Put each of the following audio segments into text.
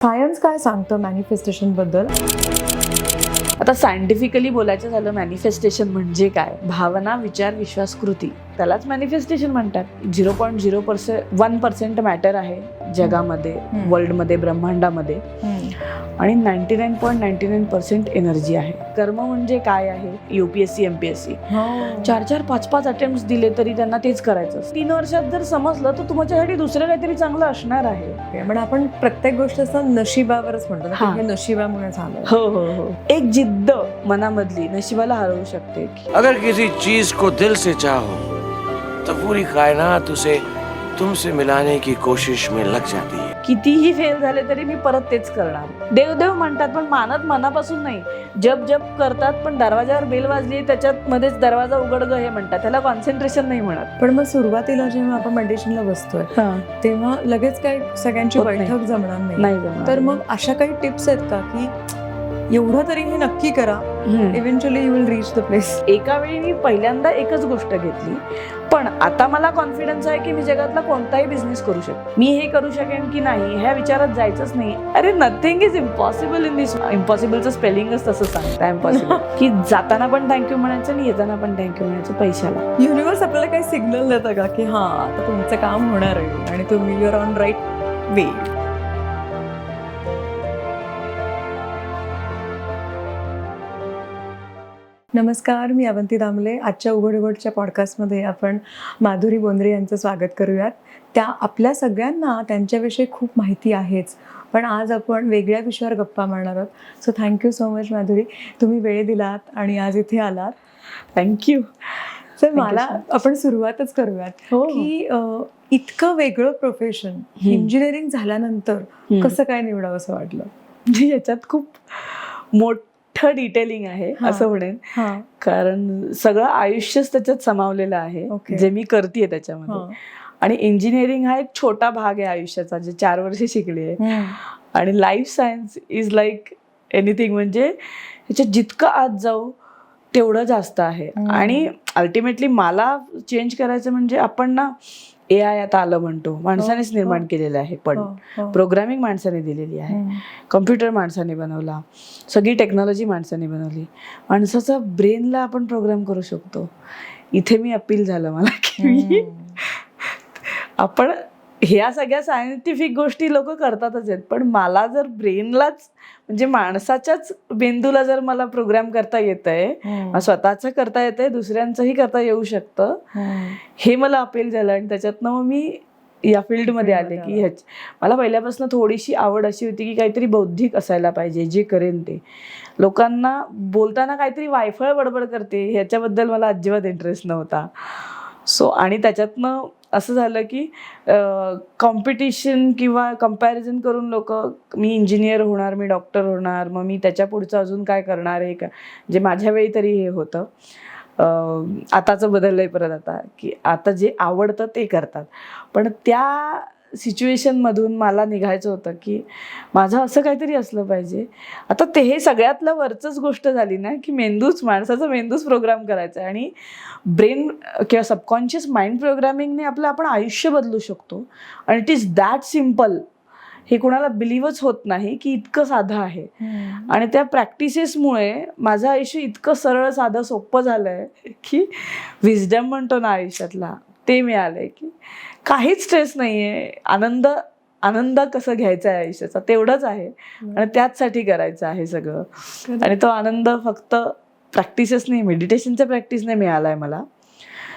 Science काय सांगतं manifestation बद्दल? आता सायंटिफिकली बोलायचं झालं मॅनिफेस्टेशन म्हणजे काय, भावना विचार विश्वास कृती, त्यालाच मॅनिफेस्टेशन म्हणतात. 0.01% मॅटर आहे जगामध्ये, वर्ल्डमध्ये, ब्रह्मांडामध्ये, आणि 99.99% एनर्जी आहे. कर्म म्हणजे काय आहे, UPSC MPSC 4-4, 5-5 अटेम्प्ट दिले तरी त्यांना तेच करायचं. 3 वर्षात जर समजलं तर तुमच्यासाठी दुसरं काहीतरी चांगलं असणार आहे. पण आपण प्रत्येक गोष्ट असं नशिबावरच म्हणतो ना, की हे नशिबामुळे झालं. हो हो हो, एक जिद्द मनामधली नशिबाला हरवू शकते. अगर किसी चीज को दिल से चाहो तो पूरी कायनात उसे तुमसे मिलाने की कोशिश में लग जाती है. कितीही फेल झाले तरी मी परत तेच करणार. देव म्हणतात पण मानत मनापासून नाही. जप करतात पण दरवाजावर बेल वाजली त्याच्यात मध्येच दरवाजा उघड ग हे म्हणतात, त्याला कॉन्सन्ट्रेशन नाही म्हणत. पण मग सुरुवातीला जेव्हा आपण मेडिटेशनला बसतोय तेव्हा लगेच काही सगळ्यांची बैठक जमणार नाही. तर मग अशा काही टिप्स आहेत का की एवढं तरी हे नक्की करा, eventually you will reach the place? एका वेळी मी पहिल्यांदा एकच गोष्ट घेतली, पण आता मला कॉन्फिडन्स आहे की मी जगातला कोणताही बिझनेस करू शकते. मी हे करू शकेन की नाही ह्या विचारात जायचंच नाही. अरे nothing is impossible in this. इम्पॉसिबलचं स्पेलिंगच तसं सांगता इम्पॉसिबल, की जाताना पण थँक्यू म्हणायचं आणि येताना पण थँक्यू म्हणायचं पैशाला. युनिव्हर्स आपल्याला काही सिग्नल देतं का की हा आता तुमचं काम होणार आहे आणि तुम्ही युअर ऑन राईट वे? नमस्कार, मी अवंती दामले. आजच्या उघड उघडच्या पॉडकास्टमध्ये आपण माधुरी बोंद्रे यांचं स्वागत करूयात. त्या आपल्या सगळ्यांना त्यांच्याविषयी खूप माहिती आहेच, पण आज आपण वेगळ्या विषयावर गप्पा मारणार आहोत. So thank you so much Madhuri, तुम्ही वेळ दिलात आणि आज इथे आलात. थँक्यू. सर मला आपण सुरुवातच करूयात की इतकं वेगळं प्रोफेशन इंजिनिअरिंग झाल्यानंतर कसं काय निवडावं असं वाटलं? म्हणजे याच्यात खूप मोठं डिटेलिंग आहे असं म्हणेन, कारण सगळं आयुष्यच त्याच्यात समावलेलं आहे जे मी करतेय त्याच्यामध्ये. आणि इंजिनिअरिंग हा एक छोटा भाग आहे आयुष्याचा, जे 4 वर्ष शिकली आहे. आणि life science is like anything, म्हणजे ह्याच्यात जितकं आत जाऊ तेवढं जास्त आहे. आणि अल्टिमेटली मला चेंज करायचं म्हणजे आपण ना AI आता आलं म्हणतो, माणसानेच निर्माण केलेलं आहे, पण प्रोग्रामिंग माणसाने दिलेली आहे, कम्प्युटर माणसाने बनवला, सगळी टेक्नॉलॉजी माणसाने बनवली. माणसाचा ब्रेनला आपण प्रोग्राम करू शकतो. इथे मी अपील झालं मला की आपण ह्या सगळ्या सायंटिफिक गोष्टी लोक करतातच आहेत, पण मला जर ब्रेनलाच म्हणजे माणसाच्याच मेंदूला जर मला प्रोग्राम करता येतंय, स्वतःच करता येतंय, दुसऱ्यांचंही करता येऊ शकतं, हे मला अपील झालं. आणि त्याच्यातनं मग मी या फील्डमध्ये आले की मला पहिल्यापासून थोडीशी आवड अशी होती की काहीतरी बौद्धिक असायला पाहिजे, जे करेन ते. लोकांना बोलताना काहीतरी वायफळ बडबड करते ह्याच्याबद्दल मला अजिबात इंटरेस्ट नव्हता. सो आणि त्याच्यातनं असं झालं की कॉम्पिटिशन किंवा कम्पॅरिझन करून लोक, मी इंजिनियर होणार, मी डॉक्टर होणार, मग मी त्याच्या पुढचं अजून काय करणार आहे का, जे माझ्या वेळी तरी हे होतं. आताचं बदललंय परत आता, की आता जे आवडतं ते करतात. पण त्या सिच्युएशनमधून मला निघायचं होतं की माझं असं काहीतरी असलं पाहिजे. आता ते हे सगळ्यातलं वरचंच गोष्ट झाली ना, की माणसाचा मेंदूच प्रोग्राम करायचा. आणि ब्रेन किंवा सबकॉन्शियस माइंड प्रोग्रामिंगने आपण आयुष्य बदलू शकतो. आणि इट इज दॅट सिम्पल. हे कुणाला बिलीव्हच होत नाही की इतकं साधं आहे. आणि त्या प्रॅक्टिसेसमुळे माझं आयुष्य इतकं सरळ साधं सोपं झालंय की विजडम म्हणतो ना आयुष्यातला, ते मिळालंय की काहीच स्ट्रेस नाहीये. आनंद कसं घ्यायचा आहे आयुष्याचा तेवढंच आहे, आणि त्याचसाठी करायचं आहे सगळं. आणि तो आनंद फक्त प्रॅक्टिसेस नाही, मेडिटेशनच्या प्रॅक्टिसने मिळालाय मला.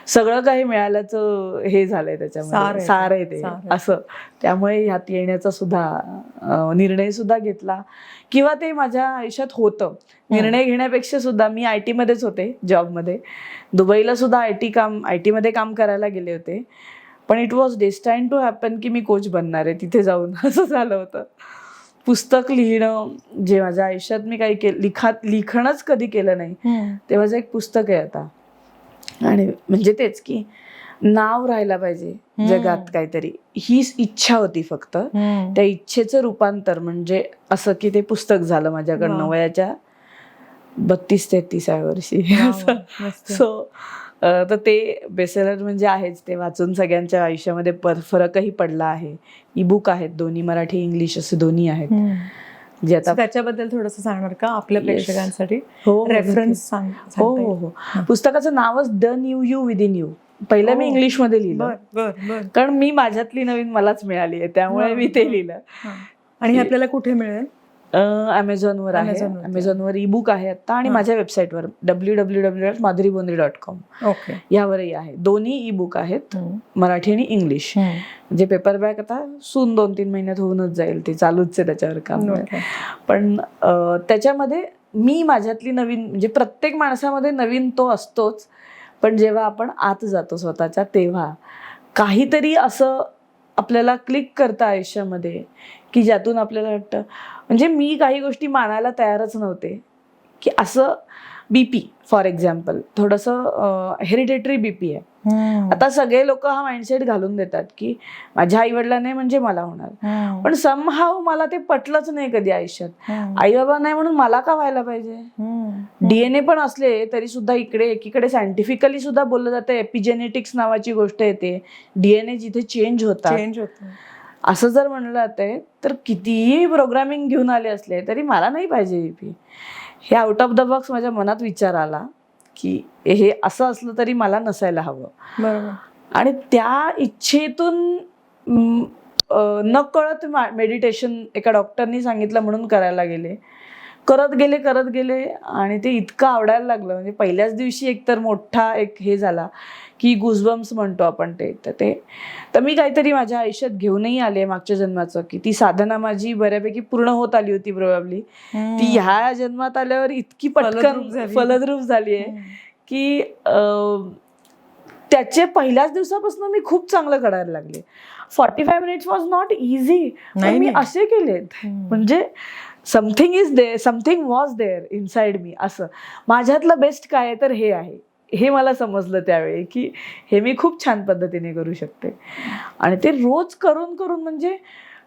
सगळं काही मिळाल्याचं हे झालंय त्याच्यामध्ये, सार आहे ते असं. त्यामुळे ह्यात येण्याचा सुद्धा निर्णय सुद्धा घेतला, किंवा ते माझ्या आयुष्यात होतं. निर्णय घेण्यापेक्षा सुद्धा मी IT मध्येच होते, जॉबमध्ये. दुबईला सुद्धा IT मध्ये काम करायला गेले होते, पण इट वॉज डेस्टाईन टू हॅपन की मी कोच बनणार आहे तिथे जाऊन, असं झालं होतं. पुस्तक लिहिणं, जे माझ्या आयुष्यात मी काही लिखाणच कधी केलं नाही, ते माझं एक पुस्तक आहे आता. आणि म्हणजे तेच की नाव राहायला पाहिजे जगात काहीतरी, हीच इच्छा होती फक्त. त्या इच्छेचं रूपांतर म्हणजे असं की ते पुस्तक झालं माझ्याकडनं वयाच्या 32-33व्या वर्षी. सो तर ते बेसेलर म्हणजे आहेच, ते वाचून सगळ्यांच्या आयुष्यामध्ये फरकही पडला आहे. ईबुक आहेत दोन्ही, मराठी इंग्लिश असे दोन्ही आहेत. जे आता त्याच्याबद्दल थोडंसं सांगणार का आपल्या Yes. प्रेक्षकांसाठी? हो, रेफरन्स हो हो हो. पुस्तकाचं नावच the new you within you. पहिलं मी Oh. इंग्लिशमध्ये लिहिलं, बर बर बर. कारण मी माझ्यातली नवीन मलाच मिळाली आहे, त्यामुळे मी ते लिहिलं. आणि हे आपल्याला कुठे मिळेल? अमेझॉनवर आहे. Amazon वरती. अमेझॉनवर ईबुक आहे आता, आणि माझ्या वेबसाईटवर www.madhuribondre.com ओके. यावरही आहे. दोन्ही ईबुक आहेत, मराठी आणि इंग्लिश. जे पेपरबॅक आता सून 2-3 महिन्यात होऊनच जाईल, ते चालूच आहे त्याच्यावर काम. ओके. पण त्याच्यामध्ये मी माझ्यातली नवीन, म्हणजे प्रत्येक माणसामध्ये नवीन तो असतोच, पण जेव्हा आपण आत जातो स्वतःच्या, तेव्हा काहीतरी असं आपल्याला क्लिक करतं आयुष्यामध्ये की ज्यातून आपल्याला वाटतं, म्हणजे मी काही गोष्टी मानायला तयारच नव्हते की असं बीपी फॉर एक्झाम्पल थोडंसं हेरिडेटरी बीपी आहे. आता सगळे लोक हा माइंडसेट घालून देतात की माझ्या आई वडिलांनी म्हणजे मला होणार, पण समहाव मला ते पटलंच नाही कधी आयुष्यात. आई बाबा नाही म्हणून मला का व्हायला पाहिजे? डीएनए पण असले तरी सुद्धा इकडे एकीकडे सायंटिफिकली सुद्धा बोललं जातं, एपिजेनेटिक्स नावाची गोष्ट येते, डीएनए जिथे चेंज होतात, असं जर म्हणलं जातंय, तर कितीही प्रोग्रामिंग घेऊन आले असले तरी मला नाही पाहिजे बीपी. हे आउट ऑफ द बॉक्स माझ्या मनात विचार आला की हे असं असलं तरी मला नसायला हवं. बरोबर. आणि त्या इच्छेतून न कळत मेडिटेशन एका डॉक्टरनी सांगितलं म्हणून करायला गेले, करत गेले आणि ते इतकं आवडायला लागलं. म्हणजे पहिल्याच दिवशी एकतर मोठा एक हे झाला की गुजबम्स म्हणतो आपण ते, तर मी काहीतरी माझ्या आयुष्यात घेऊनही आले मागच्या जन्माचं, की ती साधना माझी बऱ्यापैकी पूर्ण होत आली होती प्रोबॅबली. ती ह्या जन्मात आल्यावर इतकी पटकन फलद्रूप झाली आहे की त्याचे पहिल्याच दिवसापासून मी खूप चांगलं करायला लागले. 45 मिनिट्स वॉज नॉट इझी, मी असे केलेत. म्हणजे something is there, something was there inside me. असं माझ्यातलं बेस्ट काय आहे तर हे आहे, हे मला समजलं त्यावेळी की हे मी खूप छान पद्धतीने करू शकते. आणि ते रोज करून म्हणजे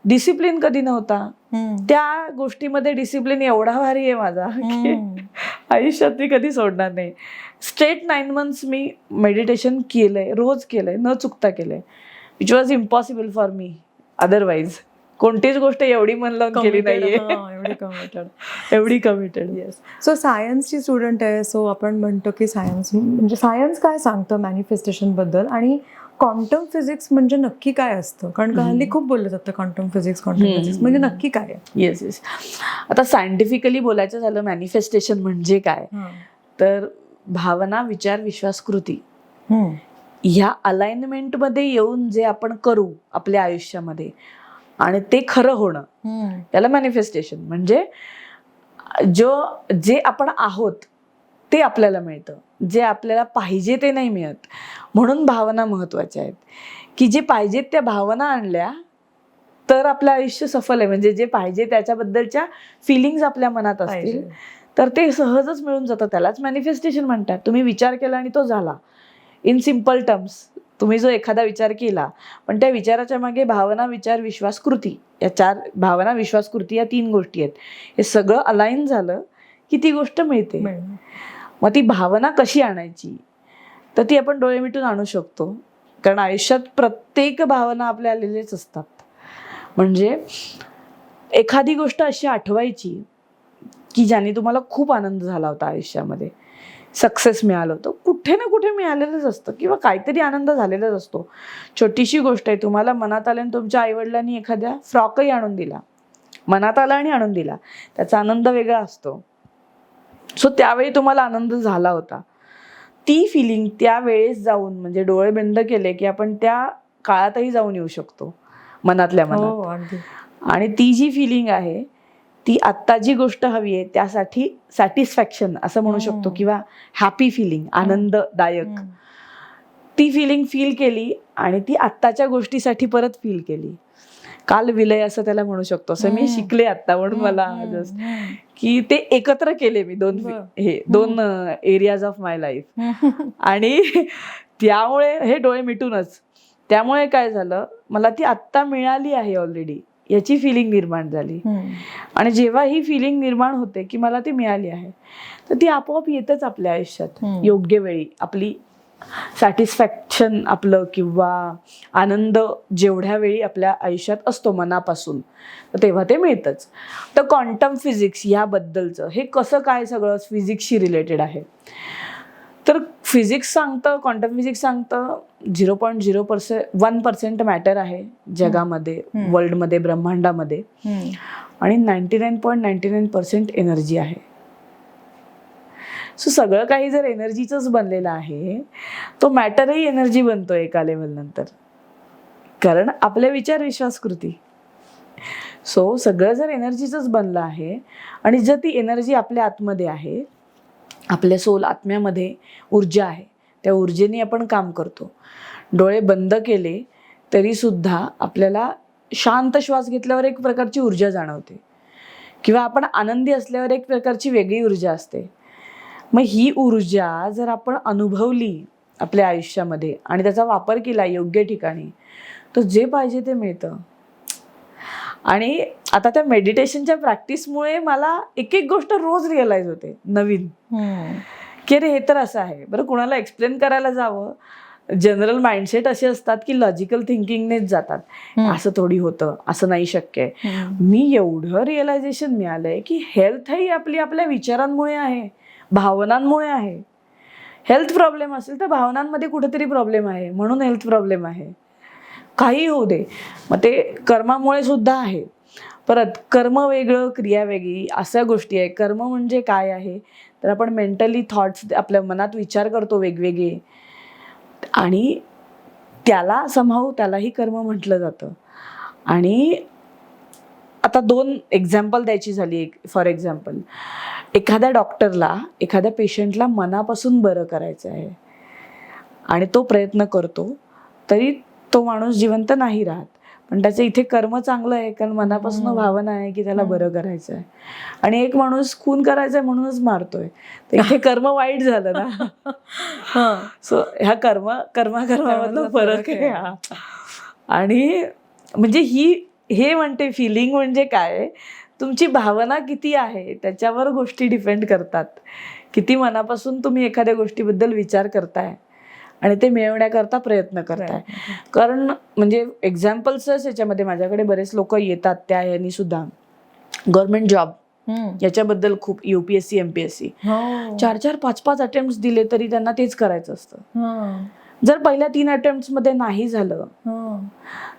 डिसिप्लिन कधी नव्हता, त्या गोष्टीमध्ये डिसिप्लिन एवढा भारी आहे माझा की आयुष्यात मी कधी सोडणार नाही. स्ट्रेट 9 months मी मेडिटेशन केलंय, रोज केलंय, न चुकता केलंय, which was impossible for me otherwise. कोणतीच गोष्ट एवढी मन लावून केली नाहीये, एवढी कमिटेड. येस. सो सायन्सची स्टुडंट आहे, सो आपण म्हणतो की सायन्स म्हणजे सायन्स काय सांगतं मॅनिफेस्टेशन बद्दल, आणि क्वांटम फिजिक्स म्हणजे नक्की काय असतं? कारण का हल्ली खूप बोललं जातं क्वांटम फिजिक्स म्हणजे नक्की काय आहे? येस. आता सायंटिफिकली बोलायचं झालं मॅनिफेस्टेशन म्हणजे काय, तर भावना, विचार, विश्वास, कृती ह्या अलाइनमेंटमध्ये येऊन जे आपण करू आपल्या आयुष्यामध्ये आणि ते खरं होणं, त्याला मॅनिफेस्टेशन. म्हणजे जे आपण आहोत ते आपल्याला मिळतं, जे आपल्याला पाहिजे ते नाही मिळत. म्हणून भावना महत्वाच्या आहेत, की जे पाहिजेत त्या भावना आणल्या तर आपलं आयुष्य सफल आहे. म्हणजे जे पाहिजे त्याच्याबद्दलच्या फिलिंग्स आपल्या मनात असतील तर ते सहजच मिळून जातं. त्यालाच मॅनिफेस्टेशन म्हणतात. तुम्ही विचार केला आणि तो झाला. इन सिम्पल टर्म्स, तुम्ही जो एखादा विचार केला, पण त्या विचाराच्या मागे भावना, विचार, विश्वास, कृती, या 4 भावना, विश्वास, कृती या 3 गोष्टी आहेत. हे सगळं अलाइन झालं की ती गोष्ट मिळते. मग ती भावना कशी आणायची, तर ती आपण डोळे मिटून आणू शकतो, कारण आयुष्यात प्रत्येक भावना आपल्या आलेलेच असतात. म्हणजे एखादी गोष्ट अशी आठवायची की ज्याने तुम्हाला खूप आनंद झाला होता आयुष्यामध्ये, सक्सेस मिळालं होतं, कुठे ना कुठे मिळालेलंच असतं किंवा काहीतरी आनंद झालेलाच असतो. छोटीशी गोष्ट आहे, तुम्हाला मनात आलं आणि तुमच्या आईवडिलांनी एखाद्या फ्रॉकही आणून दिला, मनात आला आणि आणून दिला, त्याचा आनंद वेगळा असतो. सो त्यावेळी तुम्हाला आनंद झाला होता, ती फिलिंग त्यावेळेस जाऊन, म्हणजे डोळे बंद केले की आपण त्या काळातही जाऊन येऊ शकतो मनातल्या मनात. आणि ती जी फिलिंग आहे ती आत्ता जी गोष्ट हवी आहे त्यासाठी सॅटिस्फॅक्शन असं म्हणू शकतो, किंवा हॅपी फिलिंग, आनंददायक, ती फिलिंग फील केली आणि ती आत्ताच्या गोष्टीसाठी परत फील केली. काल विलय असं त्याला म्हणू शकतो. असं मी शिकले आता, म्हणून मला जस्ट की ते एकत्र केले मी दोन एरियाज ऑफ माय लाईफ. आणि त्यामुळे हे डोळे मिटूनच, त्यामुळे काय झालं, मला ती आत्ता मिळाली आहे ऑलरेडी याची फिलिंग निर्माण झाली. आणि जेव्हा ही फिलिंग निर्माण होते की मला ती मिळाली आहे, तर ती आपोआप येतच आपल्या आयुष्यात योग्य वेळी, आपली सॅटिस्फॅक्शन आपलं किंवा आनंद जेवढ्या वेळी आपल्या आयुष्यात असतो मनापासून, तर तेव्हा ते मिळतंच. तर क्वांटम फिजिक्स याबद्दलचं हे कसं काय सगळं फिजिक्सशी रिलेटेड आहे. तर फिजिक्स सांगतं, क्वांटम फिजिक्स सांगतं 0.01% मॅटर आहे जगामध्ये, वर्ल्डमध्ये, ब्रह्मांडामध्ये, आणि 99.99% एनर्जी आहे. सो सगळं काही जर एनर्जीचंच बनलेलं आहे, तो मॅटरही एनर्जी बनतोय एका लेवल नंतर, कारण आपले विचार विश्वासकृती. सो सगळं जर एनर्जीचंच बनलं आहे आणि जर ती एनर्जी आपल्या आतमध्ये आहे, आपल्या सोल आत्म्यामध्ये ऊर्जा आहे, त्या ऊर्जेने आपण काम करतो. डोळे बंद केले तरीसुद्धा आपल्याला शांत श्वास घेतल्यावर एक प्रकारची ऊर्जा जाणवते, किंवा आपण आनंदी असल्यावर एक प्रकारची वेगळी ऊर्जा असते. मग ही ऊर्जा जर आपण अनुभवली आपल्या आयुष्यामध्ये आणि त्याचा वापर केला योग्य ठिकाणी, तर जे पाहिजे ते मिळतं. आणि आता त्या मेडिटेशनच्या प्रॅक्टिसमुळे मला एक एक गोष्ट रोज रिअलाइज होते नवीन, की अरे हे तर असं आहे. बरं, कुणाला एक्सप्लेन करायला जावं, जनरल माइंडसेट असे असतात की लॉजिकल थिंकिंगनेच जातात, असं थोडी होतं, असं नाही शक्य आहे. मी एवढं रिअलायझेशन मिळालंय की हेल्थ ही आपली आपल्या विचारांमुळे आहे, भावनांमुळे आहे. हेल्थ प्रॉब्लेम असेल तर भावनांमध्ये कुठेतरी प्रॉब्लेम आहे, म्हणून हेल्थ प्रॉब्लेम आहे. काही होऊ दे, मग ते कर्मामुळे सुद्धा आहे. परत कर्म वेगळं, क्रिया वेगळी, अशा गोष्टी आहे. कर्म म्हणजे काय आहे, तर आपण मेंटली थॉट्स आपल्या मनात विचार करतो वेगवेगळे, आणि त्याला समहाऊ त्यालाही कर्म म्हटलं जातं. आणि आता 2 एक्झाम्पल द्यायची झाली. फॉर एक्झाम्पल, एखाद्या डॉक्टरला एखाद्या पेशंटला मनापासून बरं करायचं आहे आणि तो प्रयत्न करतो, तरी तो माणूस जिवंत नाही राहत, पण त्याचं इथे कर्म चांगलं आहे, कारण मनापासून भावना आहे की त्याला बरं करायचं आहे. आणि एक माणूस खून करायचा आहे म्हणूनच मारतोय, तर इथे कर्म वाईट झालं ना. सो ह्या कर्मामधला फरक आहे हा. आणि म्हणजे हे म्हणते फिलिंग म्हणजे काय, तुमची भावना किती आहे त्याच्यावर गोष्टी डिपेंड करतात. किती मनापासून तुम्ही एखाद्या गोष्टीबद्दल विचार करताय आणि ते मिळवण्याकरता प्रयत्न करताय. कारण म्हणजे एक्झाम्पल्सच याच्यामध्ये माझ्याकडे बरेच लोक येतात, त्या यांनी सुद्धा गव्हर्नमेंट जॉब याच्याबद्दल खूप, UPSC MPSC 4-4, 5-5 अटेम्प्ट दिले तरी त्यांना तेच करायचं असतं. जर पहिल्या 3 अटेम्प्ट मध्ये नाही झालं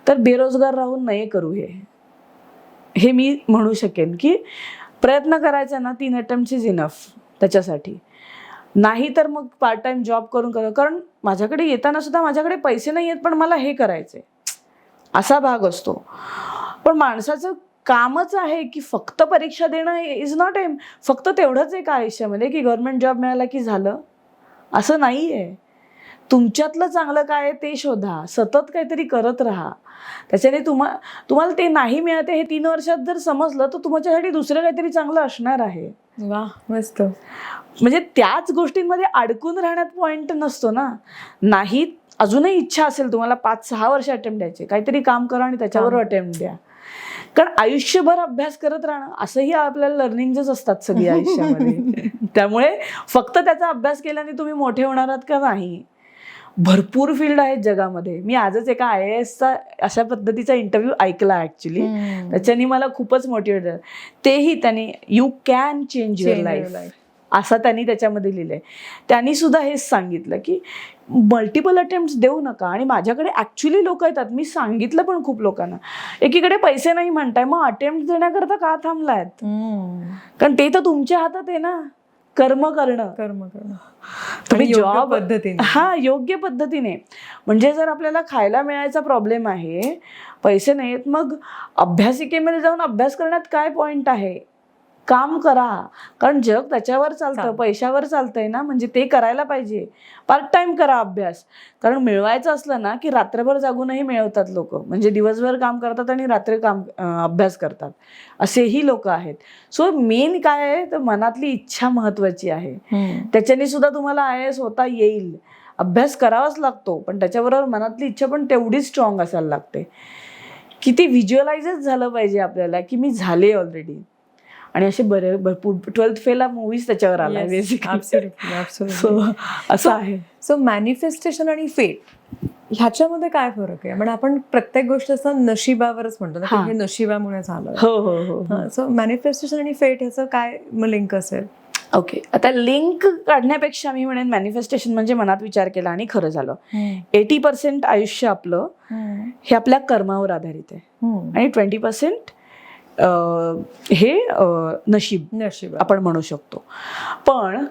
तर बेरोजगार राहून नाही करू हे मी म्हणू शकेन की प्रयत्न करायचा ना, 3 अटेम्प्ट इज इनफ त्याच्यासाठी. नाही तर मग पार्ट टाइम जॉब करून करा. कारण माझ्याकडे येताना सुद्धा माझ्याकडे पैसे नाही आहेत, पण मला हे करायचंय, असा भाग असतो. पण माणसाचं कामच आहे की फक्त परीक्षा देणं इज नॉट एम. फक्त तेवढंच एक आयुष्यामध्ये की गव्हर्नमेंट जॉब मिळाला की झालं, असं नाही आहे. तुमच्यातलं चांगलं काय आहे ते शोधा, सतत काहीतरी करत राहा. त्याच्याने तुम्हाला ते नाही मिळते हे 3 वर्षात जर समजलं, तर तुमच्यासाठी दुसरं काहीतरी चांगलं असणार आहे. वा, मस्त. म्हणजे त्याच गोष्टींमध्ये अडकून राहण्यात पॉइंट नसतो ना. नाही, अजूनही इच्छा असेल तुम्हाला 5-6 वर्ष अटेम्प्ट द्यायचे, काहीतरी काम करा आणि त्याच्यावर अटेम्प्ट द्या. कारण आयुष्यभर अभ्यास करत राहणं असंही आपल्याला लर्निंगच असतात सगळी आयुष्यामध्ये. त्यामुळे फक्त त्याचा अभ्यास केल्याने तुम्ही मोठे होणार आहात का, नाही. भरपूर फील्ड आहेत जगामध्ये. मी आजच एका IASचा अशा पद्धतीचा इंटरव्ह्यू ऐकला ऍक्च्युली, त्याच्यानी मला खूपच मोटिवेट झालं. तेही त्यांनी you can change your life असं त्यांनी त्याच्यामध्ये लिहिलंय. त्यांनी सुद्धा हेच सांगितलं की मल्टिपल अटेम्प्ट देऊ नका. आणि माझ्याकडे ऍक्च्युली लोक येतात, मी सांगितलं पण खूप लोकांना, एकीकडे पैसे नाही म्हणताय, मग अटेम्प्ट देण्याकरता का थांबलायत? कारण ते तर तुमच्या हातात आहे ना, कर्म करणं. तुम्ही जॉब पद्धतीने, योग्य पद्धतीने. म्हणजे जर आपल्याला खायला मिळायचा प्रॉब्लेम आहे, पैसे नाहीत, मग अभ्यासिकेमध्ये जाऊन अभ्यास करण्यात काय पॉइंट आहे? काम करा, कारण जग त्याच्यावर चालतं, पैशावर चालतंय ना, म्हणजे ते करायला पाहिजे. पार्ट टाइम करा अभ्यास, कारण मिळवायचं असलं ना की रात्रभर जागूनही मिळवतात लोक. म्हणजे दिवसभर काम करतात आणि रात्री अभ्यास करतात, असेही लोक आहेत. सो मेन काय आहे, तर मनातली इच्छा महत्वाची आहे. त्याच्याने सुद्धा तुम्हाला IAS होता येईल. अभ्यास करावाच लागतो, पण त्याच्याबरोबर मनातली इच्छा पण तेवढीच स्ट्रॉंग असायला लागते की ती व्हिज्युअलाइजच झालं पाहिजे आपल्याला की मी झाले ऑलरेडी. आणि असे भरपूर 12th फेला मूवीज त्याच्यावर आला बेसिकली. सो असं आहे. सो मॅनिफेस्टेशन आणि फेट ह्याच्यामध्ये काय फरक आहे? म्हणजे आपण प्रत्येक गोष्ट असं नशिबावरच म्हणतो ना, की हे नशिबामुळे झालं. हो हो हो. सो मॅनिफेस्टेशन आणि फेट ह्याचं काय लिंक असेल? ओके, आता लिंक काढण्यापेक्षा मी म्हणेन मॅनिफेस्टेशन म्हणजे मनात विचार केला आणि खरं झालं. 80% आयुष्य आपलं हे आपल्या कर्मावर आधारित आहे आणि 20% हे नशीब आपण म्हणू शकतो. पण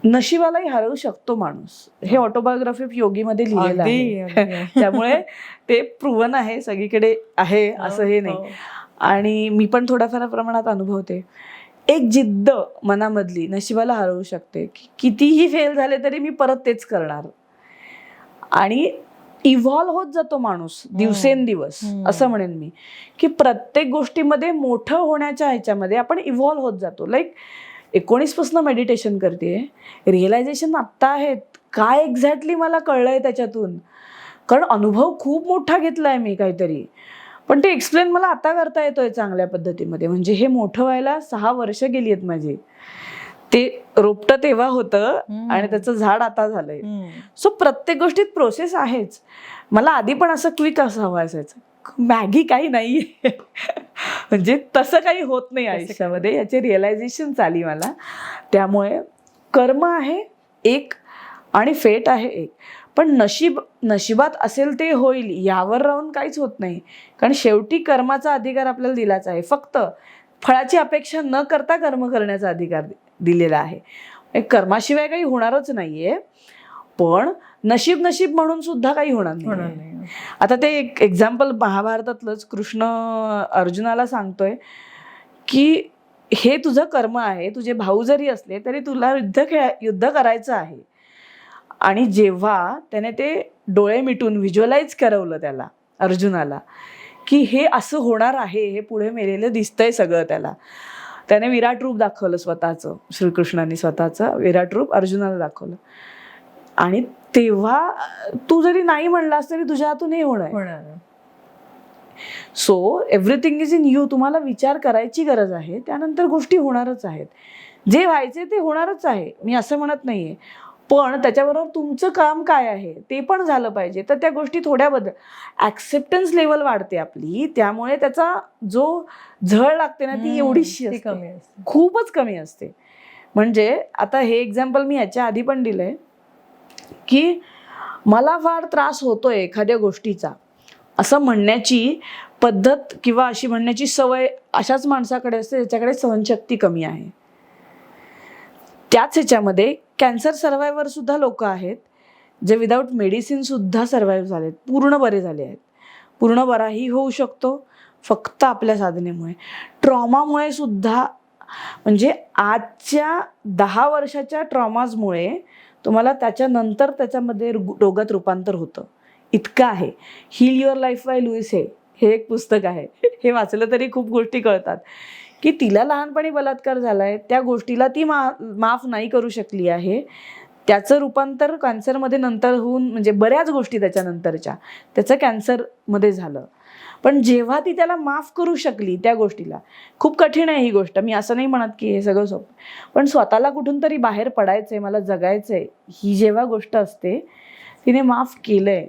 नशिबालाही हरवू शकतो माणूस, हे ऑटोबायोग्राफी ऑफ योगीमध्ये लिहिलेलं आहे. त्यामुळे ते प्रूव्हन आहे, सगळीकडे आहे असं हे नाही. आणि मी पण थोड्याफार प्रमाणात अनुभवते. एक जिद्द मनामधली नशिबाला हरवू शकते, की कितीही फेल झाले तरी मी परत तेच करणार. आणि इव्हॉल्व होत जातो माणूस दिवसेंदिवस, असं म्हणेन मी, की प्रत्येक गोष्टीमध्ये मोठं होण्याच्या ह्याच्यामध्ये आपण इव्हॉल्व होत जातो. लाईक 19 पासून मेडिटेशन करते, रिअलायझेशन आत्ता आहेत, काय एक्झॅक्टली मला कळलंय त्याच्यातून, कारण अनुभव खूप मोठा घेतलाय मी काहीतरी, पण ते एक्सप्लेन मला आता करता येतोय चांगल्या पद्धतीमध्ये. म्हणजे हे मोठं व्हायला 6 वर्ष गेली आहेत माझी. ते रोपटं तेव्हा होतं आणि त्याचं झाड आता झालंय. सो प्रत्येक गोष्टीत प्रोसेस आहेच. मला आधी पण असं क्विक असं हवं असायचं, मॅगी काही नाही. म्हणजे तसं काही होत नाही आयुष्यामध्ये, याचे रिअलायझेशन आली मला. त्यामुळे कर्म आहे एक आणि फेट आहे एक. पण नशिबात असेल ते होईल यावर राहून काहीच होत नाही, कारण शेवटी कर्माचा अधिकार आपल्याला दिलाच आहे. फक्त फळाची अपेक्षा न करता कर्म करण्याचा अधिकार दिलेला आहे. कर्माशिवाय काही होणारच नाहीये, पण नशीब म्हणून सुद्धा काही होणार नाही. आता ते एक एक्झाम्पल महाभारतातलंच, कृष्ण अर्जुनाला सांगतोय की हे तुझं कर्म आहे, तुझे भाऊ जरी असले तरी तुला युद्ध करायचं आहे. आणि जेव्हा त्याने ते डोळे मिटून व्हिज्युअलाइज करवलं त्याला, अर्जुनाला, की हे असं होणार आहे, हे पुढे मेलेलं दिसतंय सगळं त्याने विराट रूप दाखवलं स्वतःचं, श्रीकृष्णाने स्वतःचं विराट रूप अर्जुनाला दाखवलं. आणि तेव्हा तू जरी नाही म्हणलास तरी तुझ्या हातून हे होणार. So everything is in you. तुम्हाला विचार करायची गरज आहे, त्यानंतर गोष्टी होणारच आहेत. जे व्हायचे ते होणारच आहे, मी असं म्हणत नाहीये. पण त्याच्याबरोबर तुमचं काम काय आहे ते पण झालं पाहिजे. तर त्या गोष्टी थोड्या ऍक्सेप्टन्स लेवल वाढते आपली, त्यामुळे त्याचा जो झळ लागते ना ती एवढीशी कमी असते, खूपच कमी असते. म्हणजे आता हे एक्झाम्पल मी याच्या आधी पण दिलंय, की मला फार त्रास होतोय एखाद्या गोष्टीचा असं म्हणण्याची पद्धत किंवा अशी म्हणण्याची सवय अशाच माणसाकडे असते ज्याच्याकडे सहनशक्ती कमी आहे. त्याच ह्याच्यामध्ये कॅन्सर सर्व्हायव्हर सुद्धा लोक आहेत जे विदाऊट मेडिसिन सुद्धा सर्व्हाइव्ह झालेत, पूर्ण बरे झाले आहेत. पूर्ण बराही होऊ शकतो फक्त आपल्या साधनेमुळे. ट्रॉमामुळे सुद्धा, म्हणजे आजच्या 10 वर्षाच्या ट्रॉमाजमुळे तुम्हाला त्याच्यानंतर त्याच्यामध्ये रोगात रूपांतर होतं, इतकं आहे. Heal your life by Louise हे एक पुस्तक आहे. हे वाचलं तरी खूप गोष्टी कळतात, की तिला लहानपणी बलात्कार झालाय, त्या गोष्टीला ती माफ नाही करू शकली आहे. त्याचं रूपांतर कॅन्सरमध्ये नंतर होऊन, म्हणजे बऱ्याच गोष्टी त्याच्यानंतरच्या त्याचं कॅन्सरमध्ये झालं. पण जेव्हा ती त्याला माफ करू शकली त्या गोष्टीला, खूप कठीण आहे ही गोष्ट, मी असं नाही म्हणत की हे सगळं सोपं, पण स्वतःला कुठून तरी बाहेर पडायचंय, मला जगायचंय, ही जेव्हा गोष्ट असते तिने माफ केलंय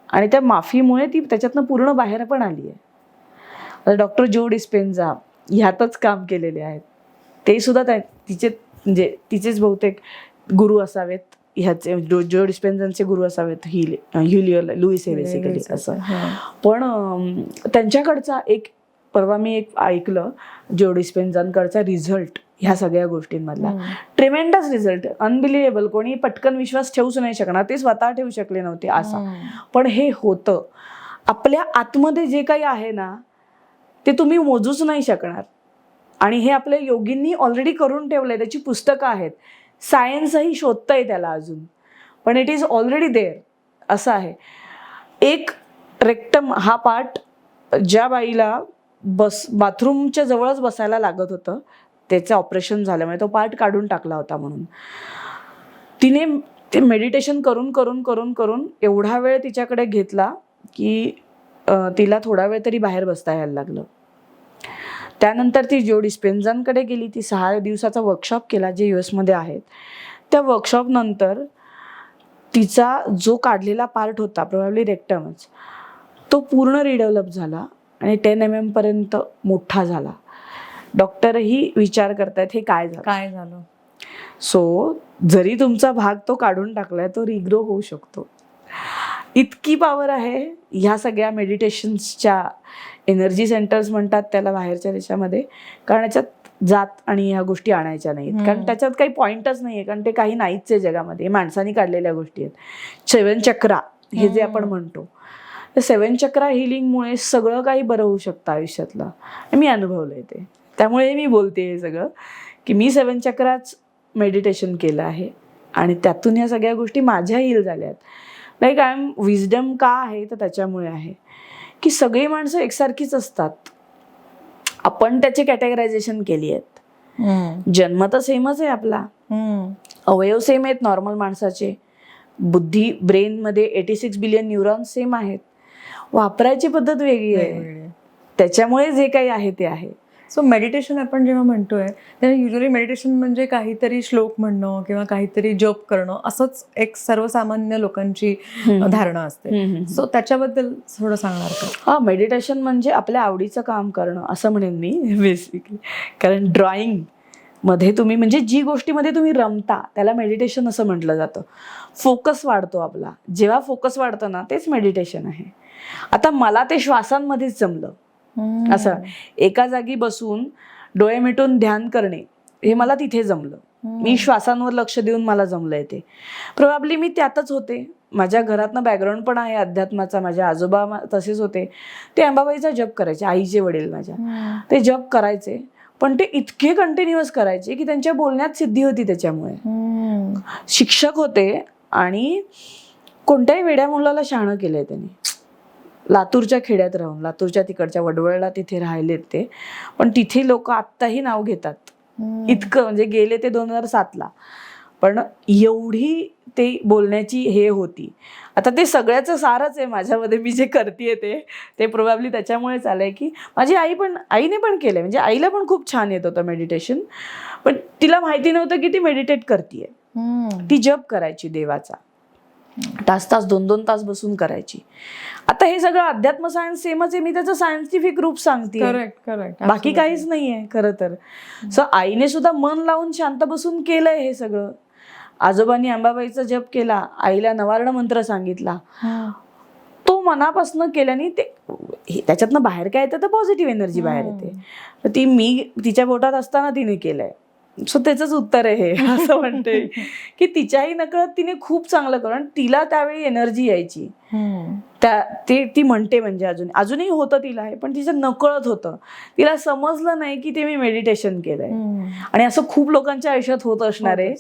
आणि त्या माफीमुळे ती त्याच्यातनं पूर्ण बाहेर पण आली आहे. डॉक्टर जो डिस्पेन्झा ह्यातच काम केलेले आहेत, ते सुद्धा म्हणजे तिचेच बहुतेक गुरु असावेत, ह्याचे जो डिस्पेन्झांचे गुरु असावेत, ह्युलियर लुईस हे बेसिकली असं. पण त्यांच्याकडचा परवा मी ऐकलं जो डिस्पेन्झांकडचा रिझल्ट ह्या सगळ्या गोष्टींमधला, ट्रिमेंडस रिझल्ट, अनबिलिव्हेबल. कोणी पटकन विश्वास ठेवूच नाही शकणार, ते स्वतः ठेवू शकले नव्हते असा. पण हे होतं. आपल्या आतमध्ये जे काही आहे ना ते तुम्ही मोजूच नाही शकणार. आणि हे आपल्या योगींनी ऑलरेडी करून ठेवलंय, त्याची पुस्तकं आहेत, सायन्सही शोधतंय त्याला अजून, पण इट इज ऑलरेडी देअर असं आहे. एक रेक्टम हा पार्ट, ज्या बाईला बाथरूमच्या जवळच बसायला लागत होतं, त्याचं ऑपरेशन झाल्यामुळे तो पार्ट काढून टाकला होता, म्हणून तिने ते मेडिटेशन करून करून करून करून एवढा वेळ तिच्याकडे घेतला की तिला थोडा वेळ तरी बाहेर बसता यायला लागलं. त्यानंतर ती जो डिस्पेन्झांकडे गेली, ती 6 दिवसाचा वर्कशॉप केला जे US मध्ये आहेत. त्या वर्कशॉप नंतर तिचा जो काढलेला पार्ट होता प्रोबॅबली रेक्टमच, तो पूर्ण रिडेव्हलप झाला आणि 10 mm पर्यंत मोठा झाला. डॉक्टरही विचार करतायत हे काय झालं. काय झालं. सो जरी तुमचा भाग तो काढून टाकलाय, तो रिग्रो होऊ शकतो. इतकी पॉवर आहे ह्या सगळ्या मेडिटेशन्सच्या. एनर्जी सेंटर्स म्हणतात त्याला बाहेरच्या देशामध्ये, कारण याच्यात जात आणि ह्या गोष्टी आणायच्या नाहीत, कारण त्याच्यात काही पॉइंटच नाहीये, कारण ते काही नाहीच आहे जगामध्ये, माणसाने काढलेल्या गोष्टी आहेत. 7 चक्रा हे जे आपण म्हणतो, तर 7 चक्रा हिलिंगमुळे सगळं काही बरं होऊ शकतं आयुष्यातलं. मी अनुभवलंय ते, त्यामुळे मी बोलते हे सगळं की मी 7 चक्राच मेडिटेशन केलं आहे आणि त्यातून ह्या सगळ्या गोष्टी माझ्या हील झाल्यात. लाईक आय एम विजडम का आहे तर त्याच्यामुळे आहे की सगळी माणसं एकसारखीच असतात. आपण त्याची कॅटेगरायझेशन केली आहेत. जन्म तर सेमच आहे आपला, अवयव सेम आहेत नॉर्मल माणसाचे, बुद्धी ब्रेनमध्ये 86 बिलियन न्यूरॉन्स सेम आहेत, वापरायची पद्धत वेगळी आहे. त्याच्यामुळे जे काही आहे ते आहे. सो मेडिटेशन आपण जेव्हा म्हणतोय तेव्हा युजली मेडिटेशन म्हणजे काहीतरी श्लोक म्हणणं किंवा काहीतरी जप करणं असंच एक सर्वसामान्य लोकांची धारणा असते. सो त्याच्याबद्दल थोडं सांगणार का? हा, मेडिटेशन म्हणजे आपल्या आवडीचं काम करणं असं म्हणेन मी बेसिकली. कारण ड्रॉइंग मध्ये तुम्ही म्हणजे जी गोष्टीमध्ये तुम्ही रमता त्याला मेडिटेशन असं म्हटलं जातं. फोकस वाढतो आपला, जेव्हा फोकस वाढतं ना तेच मेडिटेशन आहे. आता मला ते श्वासांमध्येच जमलं. असं एका जागी बसून डोळे मिटून ध्यान करणे हे मला तिथे जमलं. मी श्वासांवर लक्ष देऊन मला जमलंय ते. प्रोबॅबली मी त्यातच होते. माझ्या घरातनं बॅकग्राऊंड पण आहे अध्यात्माचा. माझे आजोबा तसेच होते, ते अंबाबाईचा जप करायचे, आईचे वडील माझ्या, ते जप करायचे, पण ते इतके कंटिन्युअस करायचे की त्यांच्या बोलण्यात सिद्धी होती. त्याच्यामुळे शिक्षक होते आणि कोणत्याही वेड्या मुलाला शहाणं केलंय त्यांनी. लातूरच्या खेड्यात राहून, लातूरच्या तिकडच्या वडवळला तिथे राहिलेत ते, पण तिथे लोक आत्ताही नाव घेतात. इतकं म्हणजे गेले ते 2007ला, पण एवढी ते बोलण्याची हे होती. आता ते सगळ्याचं सारच आहे माझ्यामध्ये. मी जे करते ते प्रोबॅबली त्याच्यामुळेच आलंय की माझी आईने पण केलंय. म्हणजे आईला पण खूप छान येत होतं मेडिटेशन, पण तिला माहिती नव्हतं की ती मेडिटेट करतीये. ती जप करायची देवाचा, तास 2-2 तास बसून करायची. आता हे सगळं अध्यात्म सायन्स सेमच आहे, मी त्याचं सायंटिफिक रूप सांगते, करेक्ट, बाकी काहीच नाहीये खरं तर. सो आईने सुद्धा मन लावून शांत बसून केलंय हे सगळं. आजोबांनी अंबाबाईचा जप केला, आईला नवार्ण मंत्र सांगितला, तो मनापासून केल्याने ते त्याच्यातनं बाहेर काय येतं तर पॉझिटिव्ह एनर्जी बाहेर येते. तर ती मी तिच्या बोटात असताना तिने केलंय. सो त्याचंच उत्तर आहे हे. असं म्हणते की तिच्याही नकळत तिने खूप चांगलं करून, आणि तिला त्यावेळी एनर्जी यायची. ती म्हणते म्हणजे अजूनही होतं तिला हे, पण तिचं नकळत होतं. तिला समजलं नाही की ते मी मेडिटेशन केलंय. आणि असं खूप लोकांच्या आयुष्यात होत असणार आहे,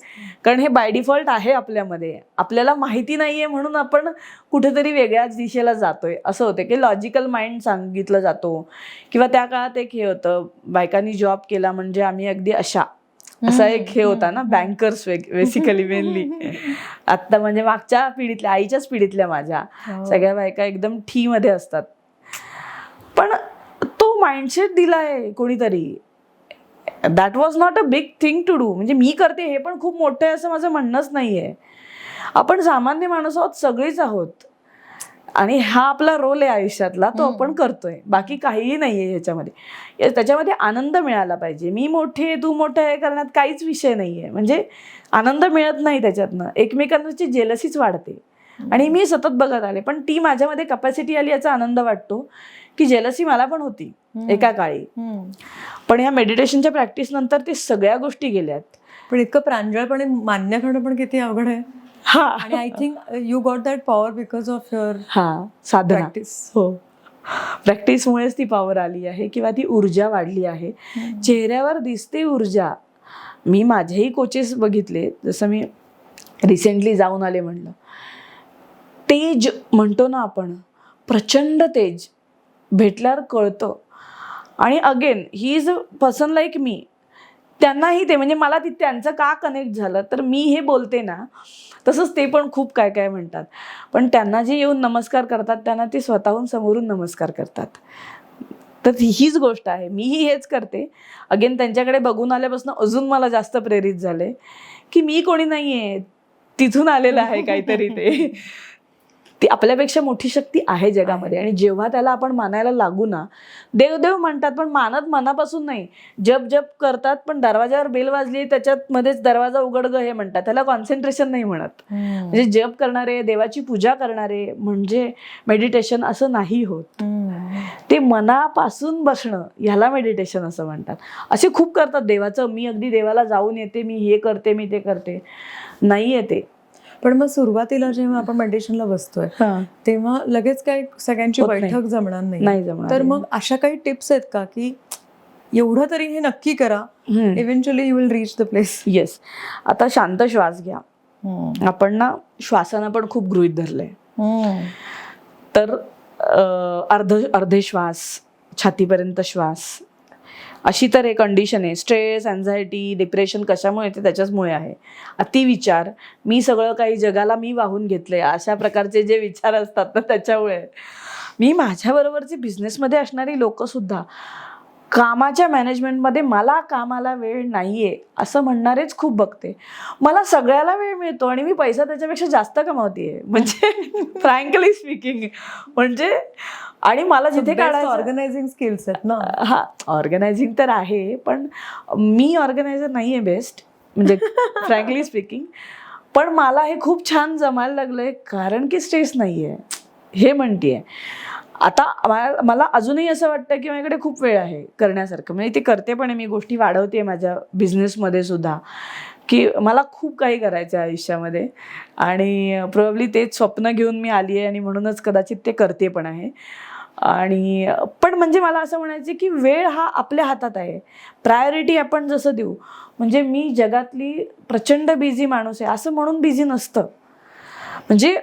कारण हे बाय डिफॉल्ट आहे आपल्यामध्ये. आपल्याला माहिती नाहीये म्हणून आपण कुठेतरी वेगळ्याच दिशेला जातोय. असं होतं की लॉजिकल माइंड सांगितलं जातो, किंवा त्या काळात एक हे होतं, बायकांनी जॉब केला म्हणजे आम्ही अगदी असा एक हे होता ना, बँकर्स बेसिकली मेनली. आता म्हणजे मागच्या पिढीतल्या, आईच्याच पिढीतल्या माझ्या सगळ्या बायका एकदम ठी मध्ये असतात. पण तो माइंडसेट दिलाय कोणीतरी. That was not a big thing to do. म्हणजे मी करते हे पण खूप मोठं आहे असं माझं म्हणणंच नाहीये. आपण सामान्य माणूस आहोत, सगळीच आहोत, आणि हा आपला रोल आहे आयुष्यातला, तो आपण करतोय. बाकी काहीही नाहीये ह्याच्यामध्ये. त्याच्यामध्ये आनंद मिळाला पाहिजे. मी मोठे तू मोठं हे करण्यात काहीच विषय नाहीये. म्हणजे आनंद मिळत नाही त्याच्यातनं, एकमेकांची जेलसीच वाढते. आणि मी सतत बघत आले, पण ती माझ्यामध्ये कपॅसिटी आली याचा आनंद वाटतो की जेलसी मला पण होती एका काळी. पण ह्या मेडिटेशनच्या प्रॅक्टिस नंतर ते सगळ्या गोष्टी गेल्यात. पण इतकं प्रांजळपणे मान्य करणं पण किती अवघड आहे. आणि I think you got that power because of your Sadhana. Practice. हो, प्रॅक्टिसमुळेच ती पॉवर आली आहे, किंवा ती ऊर्जा वाढली आहे. चेहऱ्यावर दिसते ऊर्जा. मी माझेही कोचेस बघितले, जसं मी रिसेंटली जाऊन आले म्हणलं, तेज म्हणतो ना आपण, प्रचंड तेज भेटल्यावर कळतं. आणि again he is a person like me. त्यांनाही ते, म्हणजे मला त्यांचं का कनेक्ट झालं, तर मी हे बोलते ना तसंच ते पण खूप काय काय म्हणतात. पण त्यांना जे येऊन नमस्कार करतात त्यांना ते स्वतःहून समोरून नमस्कार करतात. तर हीच गोष्ट आहे. मीही हेच करते. अगेन त्यांच्याकडे बघून आल्यापासून अजून मला जास्त प्रेरित झाले की मी कोणी नाहीये, तिथून आलेलं आहे काहीतरी ते. ती आपल्यापेक्षा मोठी शक्ती आहे जगामध्ये. आणि जेव्हा त्याला आपण मानायला लागू ना, देव म्हणतात पण मानत मनापासून नाही. जप जप करतात पण दरवाजावर बेल वाजली त्याच्यात मध्येच दरवाजा उघड ग हे म्हणतात, त्याला कॉन्सन्ट्रेशन नाही म्हणत. म्हणजे जप करणारे, देवाची पूजा करणारे म्हणजे मेडिटेशन असं नाही होत. ते मनापासून बसणं ह्याला मेडिटेशन असं म्हणतात. असे खूप करतात देवाचं, मी अगदी देवाला जाऊन येते, मी हे करते, मी ते करते. नाही येते. पण मग सुरुवातीला जेव्हा आपण मेडिटेशनला बसतोय तेव्हा लगेच काय सगळ्यांची होत नाही. बैठक जमणार नाही नाही. जमणार. तर मग अशा काही टिप्स आहेत का की एवढं तरी हे नक्की करा, eventually you will reach the place? Yes. आता शांत श्वास घ्या. आपण ना श्वासानं पण खूप गृहीत धरलंय. तर अर्धे श्वास, छातीपर्यंत श्वास, अशी तर एक कंडिशन आहे. स्ट्रेस, अँझायटी, डिप्रेशन कशामुळे येते? त्याच्याचमुळे आहे. अतिविचार, मी सगळं काही जगाला मी वाहून घेतलंय, अशा प्रकारचे जे विचार असतात ना त्याच्यामुळे. मी माझ्याबरोबरचे बिझनेसमध्ये असणारी लोक सुद्धा कामाच्या मॅनेजमेंटमध्ये मला कामाला वेळ नाहीये असं म्हणणारेच खूप बघते. मला सगळ्याला वेळ मिळतो आणि मी पैसा त्याच्यापेक्षा जास्त कमावतेय. म्हणजे फ्रँकली स्पीकिंग म्हणजे. आणि मला जिथे काढायचं ऑर्गनायझिंग स्किल्स आहेत ना. हा, ऑर्गनायझिंग तर आहे पण मी ऑर्गनायझर नाहीये बेस्ट, म्हणजे फ्रँकली स्पीकिंग. पण मला हे खूप छान जमायला लागलंय कारण की स्ट्रेस नाहीये हे म्हणतेय. आता मला अजूनही असं वाटतं की माझ्याकडे खूप वेळ आहे करण्यासारखं. म्हणजे ते करते पण मी गोष्टी वाढवते माझ्या बिझनेसमध्ये सुद्धा, की मला खूप काही करायचं आहे आयुष्यामध्ये. आणि प्रोबॅबली तेच स्वप्न घेऊन मी आली आहे आणि म्हणूनच कदाचित ते करते पण आहे. आणि पण म्हणजे मला असं म्हणायचं की वेळ हा आपल्या हातात आहे. प्रायोरिटी आपण जसं देऊ. म्हणजे मी जगातली प्रचंड बिझी माणूस आहे असं म्हणून बिझी नसतं. म्हणजे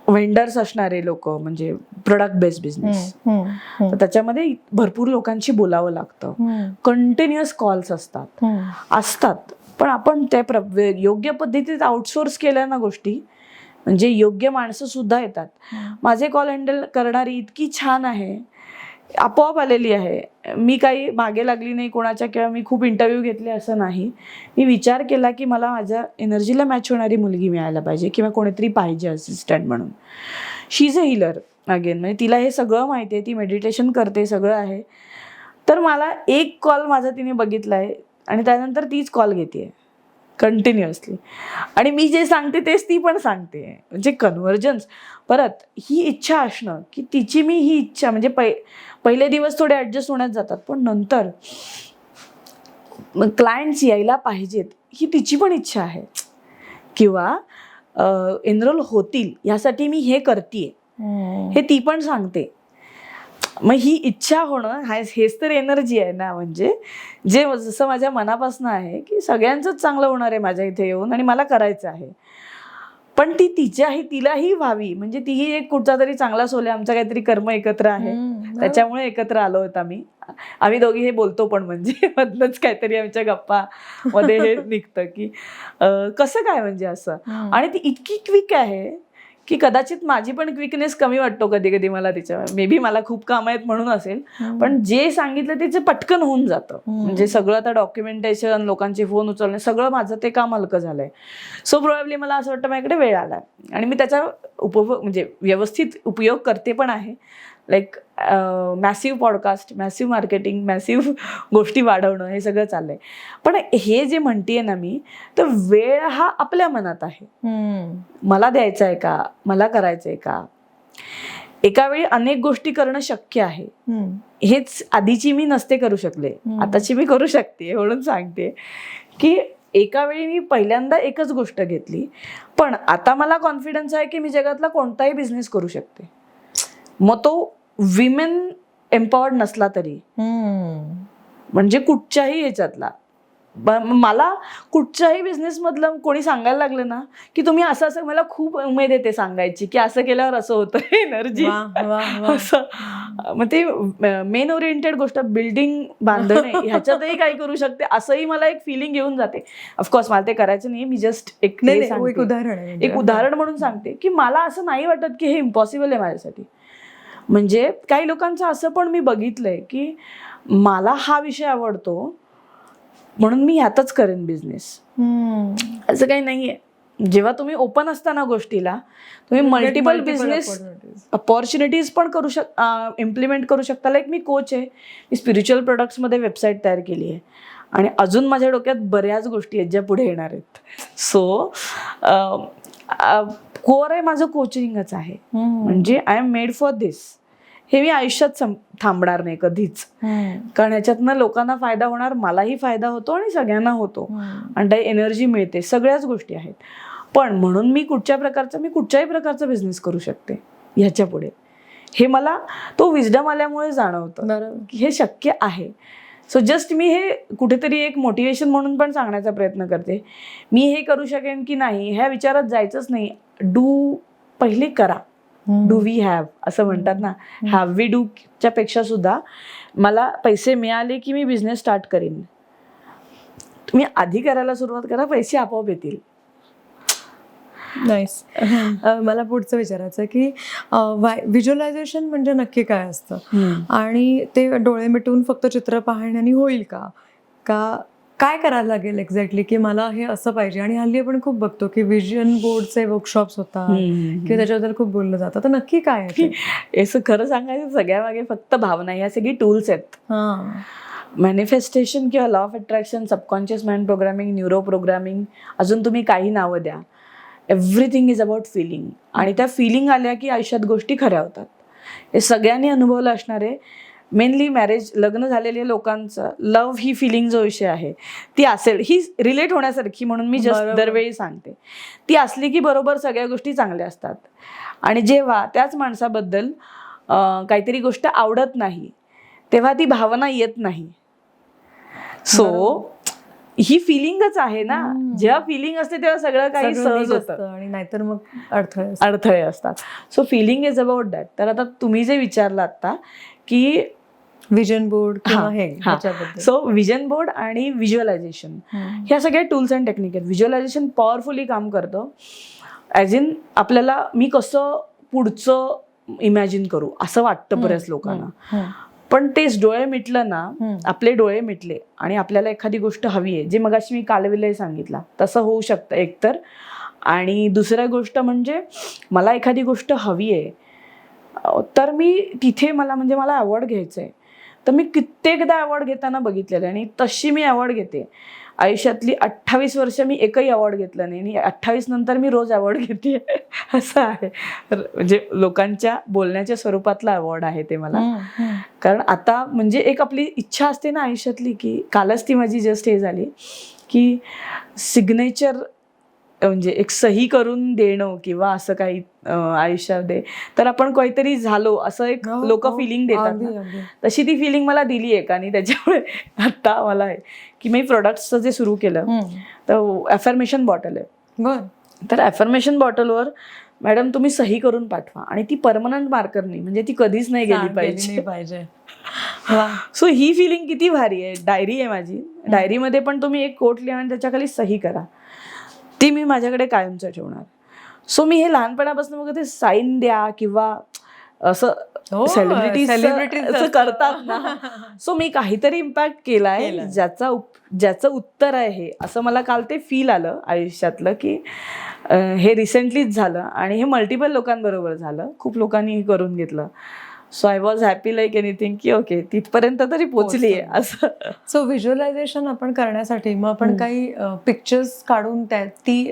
व्हेंडर्स असणारे लोक, म्हणजे प्रोडक्ट बेस्ड बिझनेस, तर त्याच्यामध्ये भरपूर लोकांशी बोलावं लागतं. कंटिन्युअस कॉल्स असतात. पण आपण त्या योग्य पद्धतीत आउटसोर्स केल्या ना गोष्टी, म्हणजे योग्य माणसं सुद्धा येतात. माझे कॉल हँडल करणारी इतकी छान आहे, आपोआप आलेली आहे. मी काही मागे लागली नाही कोणाच्या, किंवा मी खूप इंटरव्ह्यू घेतले असं नाही. मी विचार केला की मला माझ्या एनर्जीला मॅच होणारी मुलगी मिळायला पाहिजे किंवा कोणीतरी पाहिजे असिस्टंट म्हणून. शी इज अ हिलर अगेन, म्हणजे तिला हे सगळं माहिती आहे, ती मेडिटेशन करते, सगळं आहे. तर मला एक कॉल माझा तिने बघितला आहे आणि त्यानंतर तीच कॉल घेते कंटिन्युअसली. आणि मी जे सांगते तेच ती पण सांगते. म्हणजे कन्व्हर्जन्स. परत ही इच्छा असणं की तिची मी ही इच्छा, म्हणजे पहिले दिवस थोडे ॲडजस्ट होण्यात जातात, पण नंतर क्लायंट्स यायला पाहिजेत ही तिची पण इच्छा आहे. किंवा एनरोल होतील यासाठी मी हे करतेय हे ती पण सांगते. मग ही इच्छा होणं हेच तर एनर्जी आहे ना. म्हणजे जे जसं माझ्या मनापासून आहे की सगळ्यांचंच चांगलं होणार आहे माझ्या इथे येऊन आणि मला करायचं आहे. पण ती तिलाही व्हावी. म्हणजे तीही एक कुठचा तरी चांगला सोल आहे, आमचं काहीतरी कर्म एकत्र आहे, त्याच्यामुळे एकत्र आलो होत आम्ही दोघी हे बोलतो पण, म्हणजे मधनच काहीतरी आमच्या गप्पा मध्ये हे निघतं की कसं काय म्हणजे असं. आणि ती इतकी क्विक आहे की कदाचित माझी पण क्विकनेस कमी वाटतो कधी कधी मला तिच्या. मे बी मला खूप काम आहेत म्हणून असेल, पण जे सांगितलं त्याचं पटकन होऊन जातं. म्हणजे सगळं आता डॉक्युमेंटेशन, लोकांचे फोन उचलणे, सगळं माझं ते काम हलकं झालंय. सो प्रोबॅबली मला असं वाटतं माझ्याकडे वेळ आलाय आणि मी त्याचा म्हणजे व्यवस्थित उपयोग करते पण आहे. Like massive podcast, massive marketing, massive गोष्टी वाढवणं, हे सगळं चाललंय. पण हे जे म्हणतेय ना मी, तर वेळ हा आपल्या मनात आहे. मला द्यायचा आहे का, मला करायचंय का. एका वेळी अनेक गोष्टी करणं शक्य आहे. हेच आधीची मी नसते करू शकले, आताची मी करू शकते. म्हणून सांगते की एका वेळी मी पहिल्यांदा एकच गोष्ट घेतली, पण आता मला कॉन्फिडन्स आहे की मी जगातला कोणताही बिझनेस करू शकते. मग तो विमेन एम्पॉवर्ड नसला तरी, म्हणजे कुठच्याही ह्याच्यातला. मला कुठच्याही बिझनेस मधलं कोणी सांगायला लागलं ना की तुम्ही असं असं, मला खूप उमेद येते सांगायची की असं केल्यावर असं होतं एनर्जी असं. मग ते मेन ओरिएंटेड गोष्ट, बिल्डिंग बांधणे, ह्याच्यातही काही करू शकते असंही मला एक फिलिंग येऊन जाते. ऑफकोर्स मला ते करायचं नाही, मी जस्ट एक उदाहरण म्हणून सांगते की मला असं नाही वाटत की हे इम्पॉसिबल आहे माझ्यासाठी. म्हणजे काही लोकांचं असं पण मी बघितलंय की मला हा विषय आवडतो म्हणून मी ह्यातच करेन बिझनेस. असं काही नाहीये. जेव्हा तुम्ही ओपन असता ना गोष्टीला, तुम्ही मल्टिपल बिझनेस अपॉर्च्युनिटीज पण इम्प्लिमेंट करू शकता. लाईक मी कोच आहे, मी स्पिरिच्युअल प्रोडक्ट्समध्ये वेबसाईट तयार केली आहे आणि अजून माझ्या डोक्यात बऱ्याच गोष्टी आहेत ज्या पुढे येणार आहेत. सो कोर आहे माझं कोचिंगच आहे. म्हणजे आय एम मेड फॉर दिस. हे मी आयुष्यात थांबणार नाही कधीच, कारण ह्याच्यातनं लोकांना फायदा होणार, मलाही फायदा होतो आणि सगळ्यांना होतो आणि त्याची एनर्जी मिळते, सगळ्याच गोष्टी आहेत. पण म्हणून मी कुठच्याही प्रकारचा बिझनेस करू शकते ह्याच्या पुढे. हे मला तो विजडम आल्यामुळे जाणवतं की हे शक्य आहे. सो जस्ट मी हे कुठेतरी एक मोटिवेशन म्हणून पण सांगण्याचा प्रयत्न करते. मी हे करू शकेन की नाही ह्या विचारात जायचंच नाही. पहिले करा. डू वी हॅव असं म्हणतात ना, हॅव वी डू च्या पेक्षा सुद्धा मला पैसे मिळाले की मी बिझनेस स्टार्ट करीन. तुम्ही आधी करायला सुरुवात करा, पैसे आपोआप येतील. नाईस. मला पुढचं विचारायचं की व्हिज्युअलायझेशन म्हणजे नक्की काय असतं आणि ते डोळे मिटून फक्त चित्र पाहण्याने होईल का काय करायला लागेल एक्झॅक्टली की मला हे असं पाहिजे. आणि हल्ली आपण खूप बघतो की विजन बोर्डचे वर्कशॉप्स होतात किंवा त्याच्याबद्दल खूप बोललं जातं. तर नक्की काय आहे ते? असं खरं सांगायचं सगळ्या मागे फक्त भावना, ह्या सगळी टूल्स आहेत. मॅनिफेस्टेशन किंवा law of attraction, subconscious mind programming, neuro programming, अजून तुम्ही काही नावं द्या. Everything is about feeling. आणि त्या फिलिंग आल्या की आयुष्यात गोष्टी खऱ्या होतात. हे सगळ्यांनी अनुभवलं असणार आहे. मेनली लग्न झालेल्या लोकांचं लव्ह ही फिलिंग जो विषय आहे ती असेल, ही रिलेट होण्यासारखी, म्हणून मी जस्ट दरवेळी सांगते. ती असली की बरोबर सगळ्या गोष्टी चांगल्या असतात. आणि जेव्हा त्याच माणसाबद्दल काहीतरी गोष्ट आवडत नाही तेव्हा ती भावना येत नाही. सो ही फिलिंगच आहे ना. जेव्हा फिलिंग असते तेव्हा सगळं काही सहज होतं आणि नाहीतर मग अडथळे असतात. So feeling is about that. तर आता तुम्ही जे विचारलं आता की vision board so vision board आणि व्हिज्युअलायझेशन ह्या सगळ्या टूल्स अँड टेक्निक आहेत. व्हिज्युअलायझेशन पॉवरफुली काम करतं. ॲज इन आपल्याला मी कसं पुढचं इमॅजिन करू असं वाटतं बऱ्याच लोकांना. पण तेच डोळे मिटलं ना, आपले डोळे मिटले आणि आपल्याला एखादी गोष्ट हवी आहे, जे मगाशी मी कालविलय सांगितला तसं होऊ शकतं एकतर. आणि दुसऱ्या गोष्ट म्हणजे मला एखादी गोष्ट हवी आहे तर मी तिथे मला अवॉर्ड घ्यायचं आहे तर मी कित्येकदा अवॉर्ड घेताना बघितलेलं आहे आणि तशी मी अवॉर्ड घेते. आयुष्यातली 28 वर्ष मी एकही अवॉर्ड घेतलं नाही आणि 28 नंतर मी रोज अवॉर्ड घेते असं आहे. म्हणजे लोकांच्या बोलण्याच्या स्वरूपातला अवॉर्ड आहे ते मला. कारण आता म्हणजे एक आपली इच्छा असते ना आयुष्यातली की कालच ती माझी जस्ट हे झाली की सिग्नेचर म्हणजे एक सही करून देणं किंवा असं काही आयुष्यामध्ये, तर आपण काहीतरी झालो असं एक लोक फिलिंग देतात ना, तशी ती फिलिंग मला दिली आहे. आणि त्याच्यामुळे आता मला आहे की मी प्रोडक्ट्सचं जे सुरू केलं तर अफर्मेशन बॉटल आहे. तर अफर्मेशन बॉटलवर मॅडम तुम्ही सही करून पाठवा आणि ती परमनंट मार्कर नाही, म्हणजे ती कधीच नाही गेली पाहिजे. सो ही फिलिंग किती भारी आहे. डायरी आहे माझी, डायरीमध्ये पण तुम्ही एक कोट लिहा आणि त्याच्या खाली सही करा, ती मी माझ्याकडे कायमचं ठेवणार. सो मी हे लहानपणापासून बघते, साईन द्या किंवा असं सेलिब्रिटीज करतात ना. सो मी काहीतरी इम्पॅक्ट केलाय ज्याचं उत्तर आहे हे, असं मला काल ते फील आलं आयुष्यातलं की हे रिसेंटलीच झालं आणि हे मल्टिपल लोकांबरोबर झालं. खूप लोकांनी करून घेतलं. So I was happy like anything की ओके तिथपर्यंत तरी पोचली आहे असं. सो व्हिज्युअलायझेशन आपण करण्यासाठी मग आपण काही पिक्चर्स काढून ती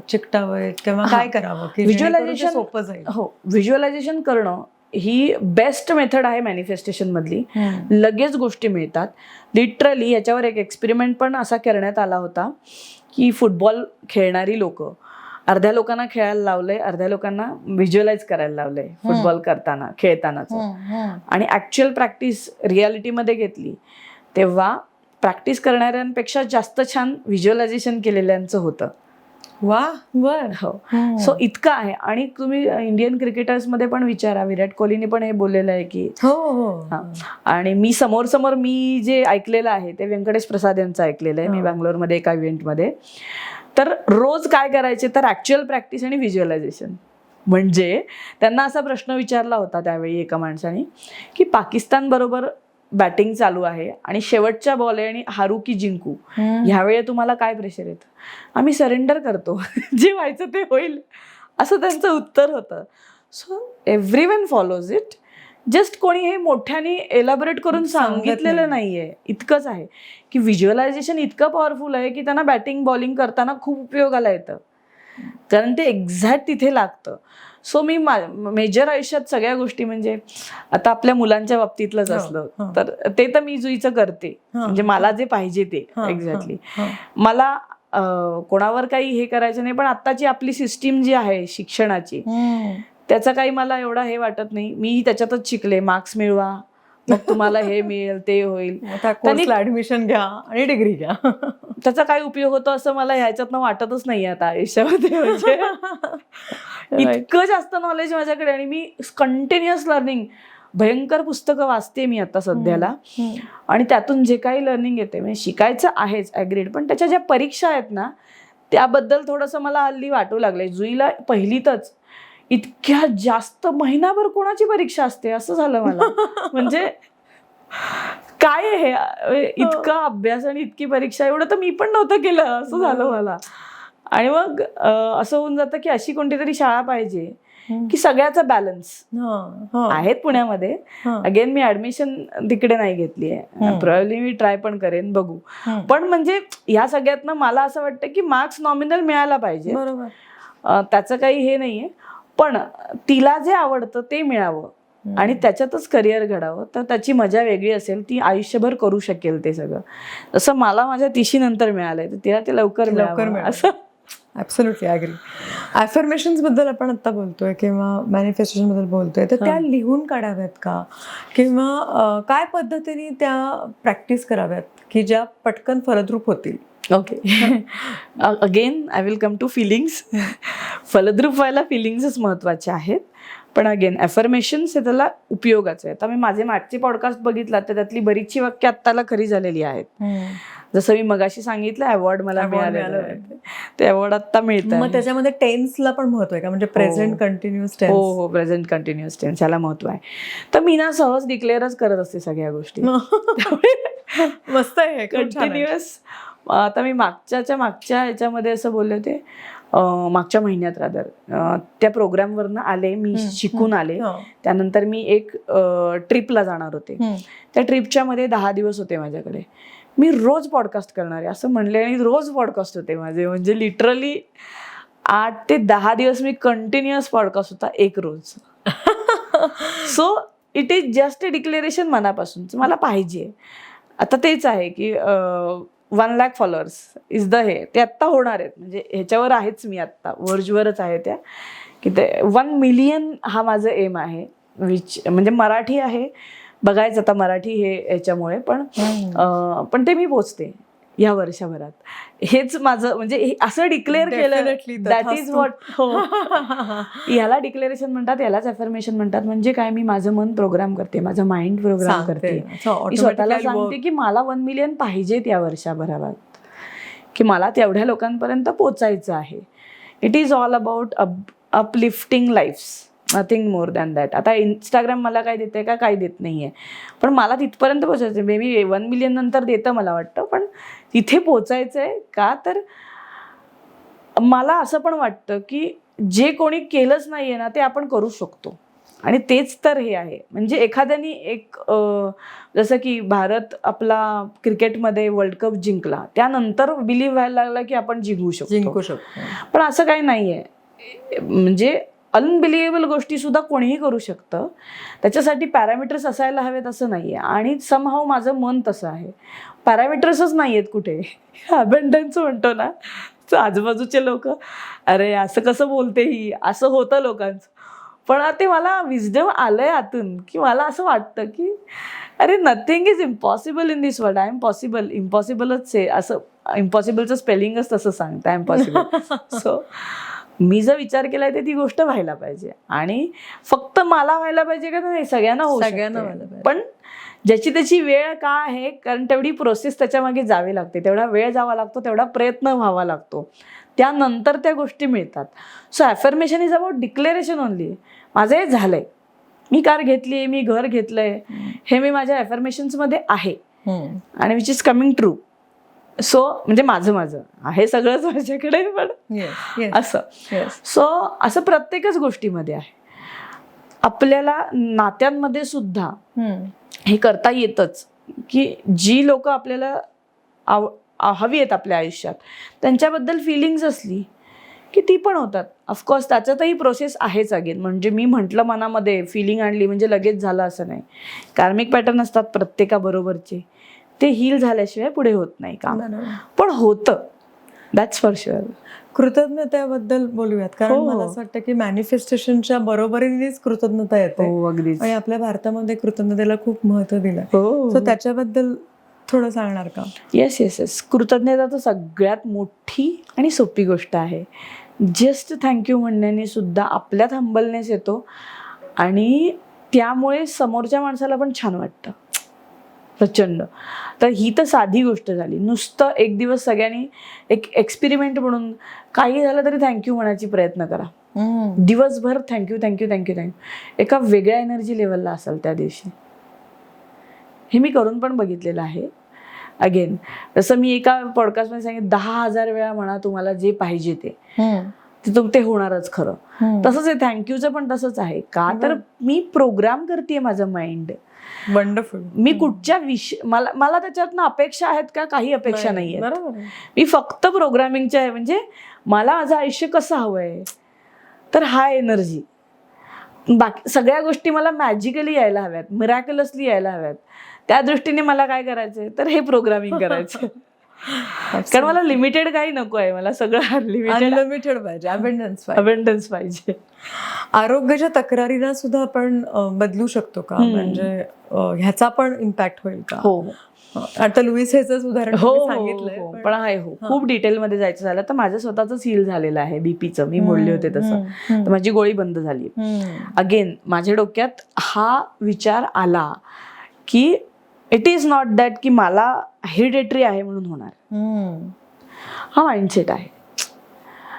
चिकटावेत किंवा काय करावं की व्हिज्युअलायझेशन सोपं जाईल? हो, व्हिज्युअलायझेशन करणं ही बेस्ट मेथड आहे मॅनिफेस्टेशन मधली. लगेच गोष्टी मिळतात लिटरली. याच्यावर एक एक्सपेरिमेंट पण असा करण्यात आला होता की फुटबॉल खेळणारी लोक, अर्ध्या लोकांना खेळायला लावलंय, अर्ध्या लोकांना व्हिज्युअलाइज करायला लावलंय फुटबॉल करताना खेळतानाच. आणि ऍक्च्युअल प्रॅक्टिस रियालिटीमध्ये घेतली तेव्हा प्रॅक्टिस करणाऱ्यांपेक्षा जास्त छान व्हिज्युअलायझेशन केलेल्यांचं होतं. वा, बर. हो. सो इतकं आहे. आणि तुम्ही इंडियन क्रिकेटर्समध्ये पण विचारा, विराट कोहलीने पण हे बोललेलं आहे की आणि मी समोर मी जे ऐकलेलं आहे ते व्यंकटेश प्रसाद यांचं ऐकलेलं आहे मी बँगलोरमध्ये एका इव्हेंटमध्ये. तर रोज काय करायचे तर ऍक्च्युअल प्रॅक्टिस आणि व्हिज्युअलायझेशन म्हणजे त्यांना असा प्रश्न विचारला होता त्यावेळी एका माणसाने की पाकिस्तान बरोबर बॅटिंग चालू आहे आणि शेवटच्या बॉल आहे आणि हारू की जिंकू, ह्यावेळी तुम्हाला काय प्रेशर येतं? आम्ही सरेंडर करतो, जे व्हायचं ते होईल, असं त्यांचं उत्तर होतं. So everyone follows it, just कोणी हे मोठ्याने एलॅबोरेट करून सांगितलेलं नाहीये. इतकंच आहे की व्हिज्युअलायझेशन इतकं पॉवरफुल आहे की त्यांना बॅटिंग बॉलिंग करताना खूप उपयोगाला येतं, कारण ते एक्झॅक्ट तिथे लागतं. सो मी मेजर आयुष्यात सगळ्या गोष्टी, म्हणजे आता आपल्या मुलांच्या बाबतीतलंच असलं तर ते तर मी जुईचं करते, म्हणजे मला जे पाहिजे ते एक्झॅक्टली. मला कोणावर काही हे करायचं नाही, पण आत्ताची आपली सिस्टीम जी आहे शिक्षणाची, त्याचा काही मला एवढा हे वाटत नाही. मी त्याच्यातच शिकले, मार्क्स मिळवा, मग तुम्हाला हे मिळेल ते होईल, ऍडमिशन घ्या आणि डिग्री घ्या. त्याचा काय उपयोग होतो असं मला ह्याच्यातनं वाटतच नाही आता आयुष्यामध्ये. म्हणजे इतकं जास्त नॉलेज माझ्याकडे, आणि मी कंटिन्युअस लर्निंग, भयंकर पुस्तकं वाचते मी आता सध्याला, आणि त्यातून जे काही लर्निंग येते, म्हणजे शिकायचं आहेच ॲग्रीड, पण त्याच्या ज्या परीक्षा आहेत ना त्याबद्दल थोडंसं मला हल्ली वाटू लागलंय. जुईला पहिलीतच इतक्या जास्त, महिनाभर कोणाची परीक्षा असते असं झालं मला. म्हणजे काय हे इतका अभ्यास आणि इतकी परीक्षा, एवढं तर मी पण नव्हतं केलं असं झालं मला. आणि मग असं होऊन जातं की अशी कोणती तरी शाळा पाहिजे की सगळ्याचा बॅलन्स आहेत पुण्यामध्ये. अगेन मी ऍडमिशन तिकडे नाही घेतली आहे, प्रॉब्ली मी ट्राय पण करेन, बघू. पण म्हणजे या सगळ्यातनं मला असं वाटतं की मार्क्स नॉमिनल मिळायला पाहिजे, त्याचं काही हे नाहीये, पण तिला जे आवडतं ते मिळावं आणि त्याच्यातच करिअर घडावं, तर त्याची मजा वेगळी असेल, ती आयुष्यभर करू शकेल ते सगळं. जसं मला माझ्या 30 नंतर मिळालंय, तर तिला ते लवकर मिळावं असं. Absolutely agree. ॲफर्मेशन्स बद्दल आपण आता बोलतोय किंवा मॅनिफेस्टेशन बद्दल बोलतोय, तर त्या लिहून काढाव्यात का, किंवा काय पद्धतीने त्या प्रॅक्टिस कराव्यात की ज्या पटकन फलद्रूप होतील? Okay, again I will come to feelings. फलद्रूप व्हायला फिलिंग्सच महत्त्वाचे आहेत, पण अगेन ॲफर्मेशन्स हे त्याला उपयोगाचं आहे. आता मी माझे मागचे पॉडकास्ट बघितला तर त्यातली बरीचशी वाक्य आत्ताला खरी झालेली आहेत. जसं मी मगाशी सांगितलं, अवॉर्ड मला मिळालेलं आहे, ते अवॉर्ड आत्ता मिळतं. मग त्याच्यामध्ये टेन्सला पण महत्व आहे का, म्हणजे प्रेझेंट कंटिन्युअस टेन्स? हो, प्रेझेंट कंटिन्युअस टेन्स याला महत्व आहे. तर मी ना सहज डिक्लेअरच करत असते सगळ्या गोष्टी. मस्त आहे, कंटिन्युअस. आता मी मागच्या ह्याच्यामध्ये असं बोलले होते, मागच्या महिन्यात रादर, त्या प्रोग्रामवरनं आले, मी शिकून आले. त्यानंतर मी एक ट्रिपला जाणार होते. त्या ट्रिपच्या मध्ये 10 दिवस होते माझ्याकडे. मी रोज पॉडकास्ट करणार आहे असं म्हणले, आणि रोज पॉडकास्ट होते माझे, म्हणजे लिटरली 8 ते 10 दिवस मी कंटिन्युअस पॉडकास्ट होता, एक रोज. So it is just a declaration मनापासून, मला पाहिजे. आता तेच आहे की 1 लाख फॉलोअर्स इज द हे, ते आत्ता होणार आहेत, म्हणजे ह्याच्यावर आहेच मी आत्ता, वर्जवरच आहे त्या, की ते 1 मिलियन हा माझं एम आहे, विच म्हणजे मराठी आहे, बघायचं आता मराठी हे ह्याच्यामुळे, पण ते मी पोचते या वर्षभरात. हेच माझं, म्हणजे असं डिक्लेअर केलं, दॅट इज व्हॉट. हो, याला डिक्लेरेशन म्हणतात, यालाच अफर्मेशन म्हणतात. म्हणजे काय, मी माझं मन प्रोग्राम करते, माझं माइंड प्रोग्राम करते, मी स्वतःला सांगते की मला 1 मिलियन पाहिजेत या वर्षभरात, की मला तेवढ्या लोकांपर्यंत पोचायचं आहे. It is all about uplifting lives, nothing more than that. आता इंस्टाग्राम मला काय देते का, काही देत नाहीये, पण मला तिथपर्यंत पोचायचं. मे बी 1 मिलियन नंतर देतं मला वाटतं, पण तिथे पोचायचंय का, तर मला असं पण वाटतं की जे कोणी केलंच नाहीये ना ते आपण करू शकतो, आणि तेच तर हे आहे. म्हणजे एखाद्याने एक जसं की भारत आपला क्रिकेटमध्ये वर्ल्ड कप जिंकला, त्यानंतर बिलीव्ह व्हायला लागला की आपण जिंकू शकतो, पण असं काही नाहीये. म्हणजे अनबिलिव्हेबल गोष्टी सुद्धा कोणीही करू शकतं, त्याच्यासाठी पॅरामीटर्स असायला हवेत असं नाहीये. आणि समहाव माझं मन तसं आहे, पॅरामीटर्सच नाही आहेत कुठे. अबंडन्स म्हणतो ना, तर आजूबाजूचे लोक, अरे असं कसं बोलते ही, असं होतं लोकांचं. पण ते मला विजडम आलंय आतून, की मला असं वाटतं की अरे nothing is impossible in this world, I am possible. इम्पॉसिबलच आहे, असं इम्पॉसिबलचं स्पेलिंगच तसं सांगतं, आय एम पॉसिबल. सो मी जर विचार केलाय तर ती गोष्ट व्हायला पाहिजे, आणि फक्त मला व्हायला पाहिजे का नाही, सगळ्यांना होऊ शकते. पण ज्याची त्याची वेळ का आहे, कारण तेवढी प्रोसेस त्याच्या मागे जावी लागते, तेवढा वेळ जावा लागतो, तेवढा प्रयत्न व्हावा लागतो, त्यानंतर त्या गोष्टी मिळतात. So affirmation is about declaration only. माझं हे झालंय, मी कार घेतली, मी घर घेतलंय, हे मी माझ्या ॲफर्मेशन्समध्ये आहे आणि which is coming true. So म्हणजे माझं आहे सगळंच माझ्याकडे, पण असं. सो असं प्रत्येकच गोष्टीमध्ये आहे. आपल्याला नात्यांमध्ये सुद्धा हे करता येतच, की जी लोक आपल्याला हवी आहेत आपल्या आयुष्यात, त्यांच्याबद्दल फिलिंग्स असली की ती पण होतात. ऑफकोर्स त्याच्यातही प्रोसेस आहेच. अगेन म्हणजे मी म्हटलं मनामध्ये फिलिंग आणली म्हणजे लगेच झालं असं नाही. कार्मिक पॅटर्न असतात प्रत्येकाबरोबरचे, ते हील झाल्याशिवाय पुढे होत नाही काम, पण होतं. That's for sure. कृतज्ञतेबद्दल बोलूयात, कारण मला असं वाटतं की मॅनिफेस्टेशनच्या बरोबरीनेच कृतज्ञता येते. अगदीच. आणि आपल्या भारतामध्ये कृतज्ञतेला खूप महत्व दिलं. सो त्याच्याबद्दल थोडं सांगणार का? येस. कृतज्ञता तर सगळ्यात मोठी आणि सोपी गोष्ट आहे. जस्ट थँक्यू म्हणण्याने सुद्धा आपल्यात हंबलनेस येतो आणि त्यामुळे समोरच्या माणसाला पण छान वाटतं प्रचंड. तर ही तर साधी गोष्ट झाली. नुसतं एक दिवस सगळ्यांनी एक एक्सपेरिमेंट म्हणून काही झालं तरी थँक्यू म्हणायची प्रयत्न करा. दिवसभर थँक्यू. एका वेगळ्या एनर्जी लेवलला असाल त्या दिवशी. हे मी करून पण बघितलेलं आहे. अगेन जसं मी एका पॉडकास्टमध्ये सांगितलं, 10,000 वेळा म्हणा तुम्हाला जे पाहिजे ते होणारच खरं. तसंच आहे थँक्यूचं पण तसंच आहे. का तर मी प्रोग्राम करते माझं माइंड. वंडरफुल. मी कुठच्या मला त्याच्यातनं अपेक्षा आहेत का? काही अपेक्षा नाही आहेत. मी फक्त प्रोग्रामिंगच्या आहे. म्हणजे मला माझं आयुष्य कसं हवंय, तर हा एनर्जी. बाकी सगळ्या गोष्टी मला मॅजिकली यायला हव्यात, मिरॅक्युलसली यायला हव्यात. त्या दृष्टीने मला काय करायचंय, तर हे प्रोग्रामिंग करायचं. कारण मला लिमिटेड काही नको आहे, मला सगळं अनलिमिटेड पाहिजे, अबंडन्स पाहिजे. आरोग्याच्या तक्रारीला सुद्धा आपण बदलू शकतो का? म्हणजे ह्याचा पण इम्पॅक्ट होईल का? हो. आता लुईस हेचंच उदाहरण सांगितलंय, पण आहे. खूप डिटेलमध्ये जायचं झालं तर माझं स्वतःच हील झालेलं आहे. बीपीचं मी बोलले होते तसं, तर माझी गोळी बंद झाली. अगेन माझ्या डोक्यात हा विचार आला की इट इज नॉट दॅट की मला हेरिडेटरी आहे म्हणून होणार. हा माइंडसेट आहे.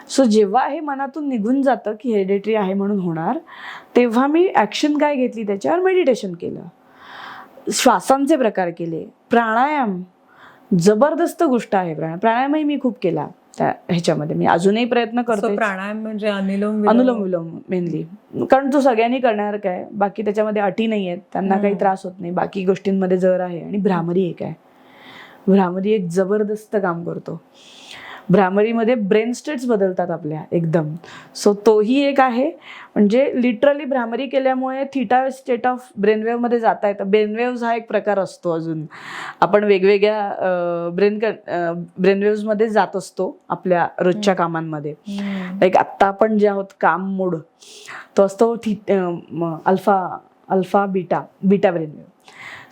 सो जेव्हा हे मनातून निघून जातं की हेरिडेटरी आहे म्हणून होणार, तेव्हा मी ऍक्शन काय घेतली, त्याच्यावर मेडिटेशन केलं, श्वासांचे प्रकार केले, प्राणायाम जबरदस्त गोष्ट आहे. प्राणायामही मी खूप केला त्या ह्याच्यामध्ये. मी अजूनही प्रयत्न करतो. प्राणायाम म्हणजे अनुलोम विलोम मेनली, कारण तो सगळ्यांनी करणार काय, बाकी त्याच्यामध्ये अटी नाही आहेत, त्यांना काही त्रास होत नाही, बाकी गोष्टींमध्ये जर आहे. आणि भ्रामरी एक आहे. भ्रामरी एक जबरदस्त काम करतो. भ्रामरीमध्ये ब्रेन स्टेट्स बदलतात आपल्या एकदम. सो तोही एक आहे. म्हणजे लिटरली भ्रामरी केल्यामुळे थीटा स्टेट ऑफ ब्रेनवेव्ह मध्ये जाता येतं. ब्रेनवेव्ह हा एक प्रकार असतो. अजून आपण वेगवेगळ्या ब्रेनवेव्ह मध्ये जात असतो आपल्या रोजच्या कामांमध्ये. लाईक आत्ता आपण जे आहोत काम मोड, तो असतो अल्फा बीटा ब्रेनवेव्ह.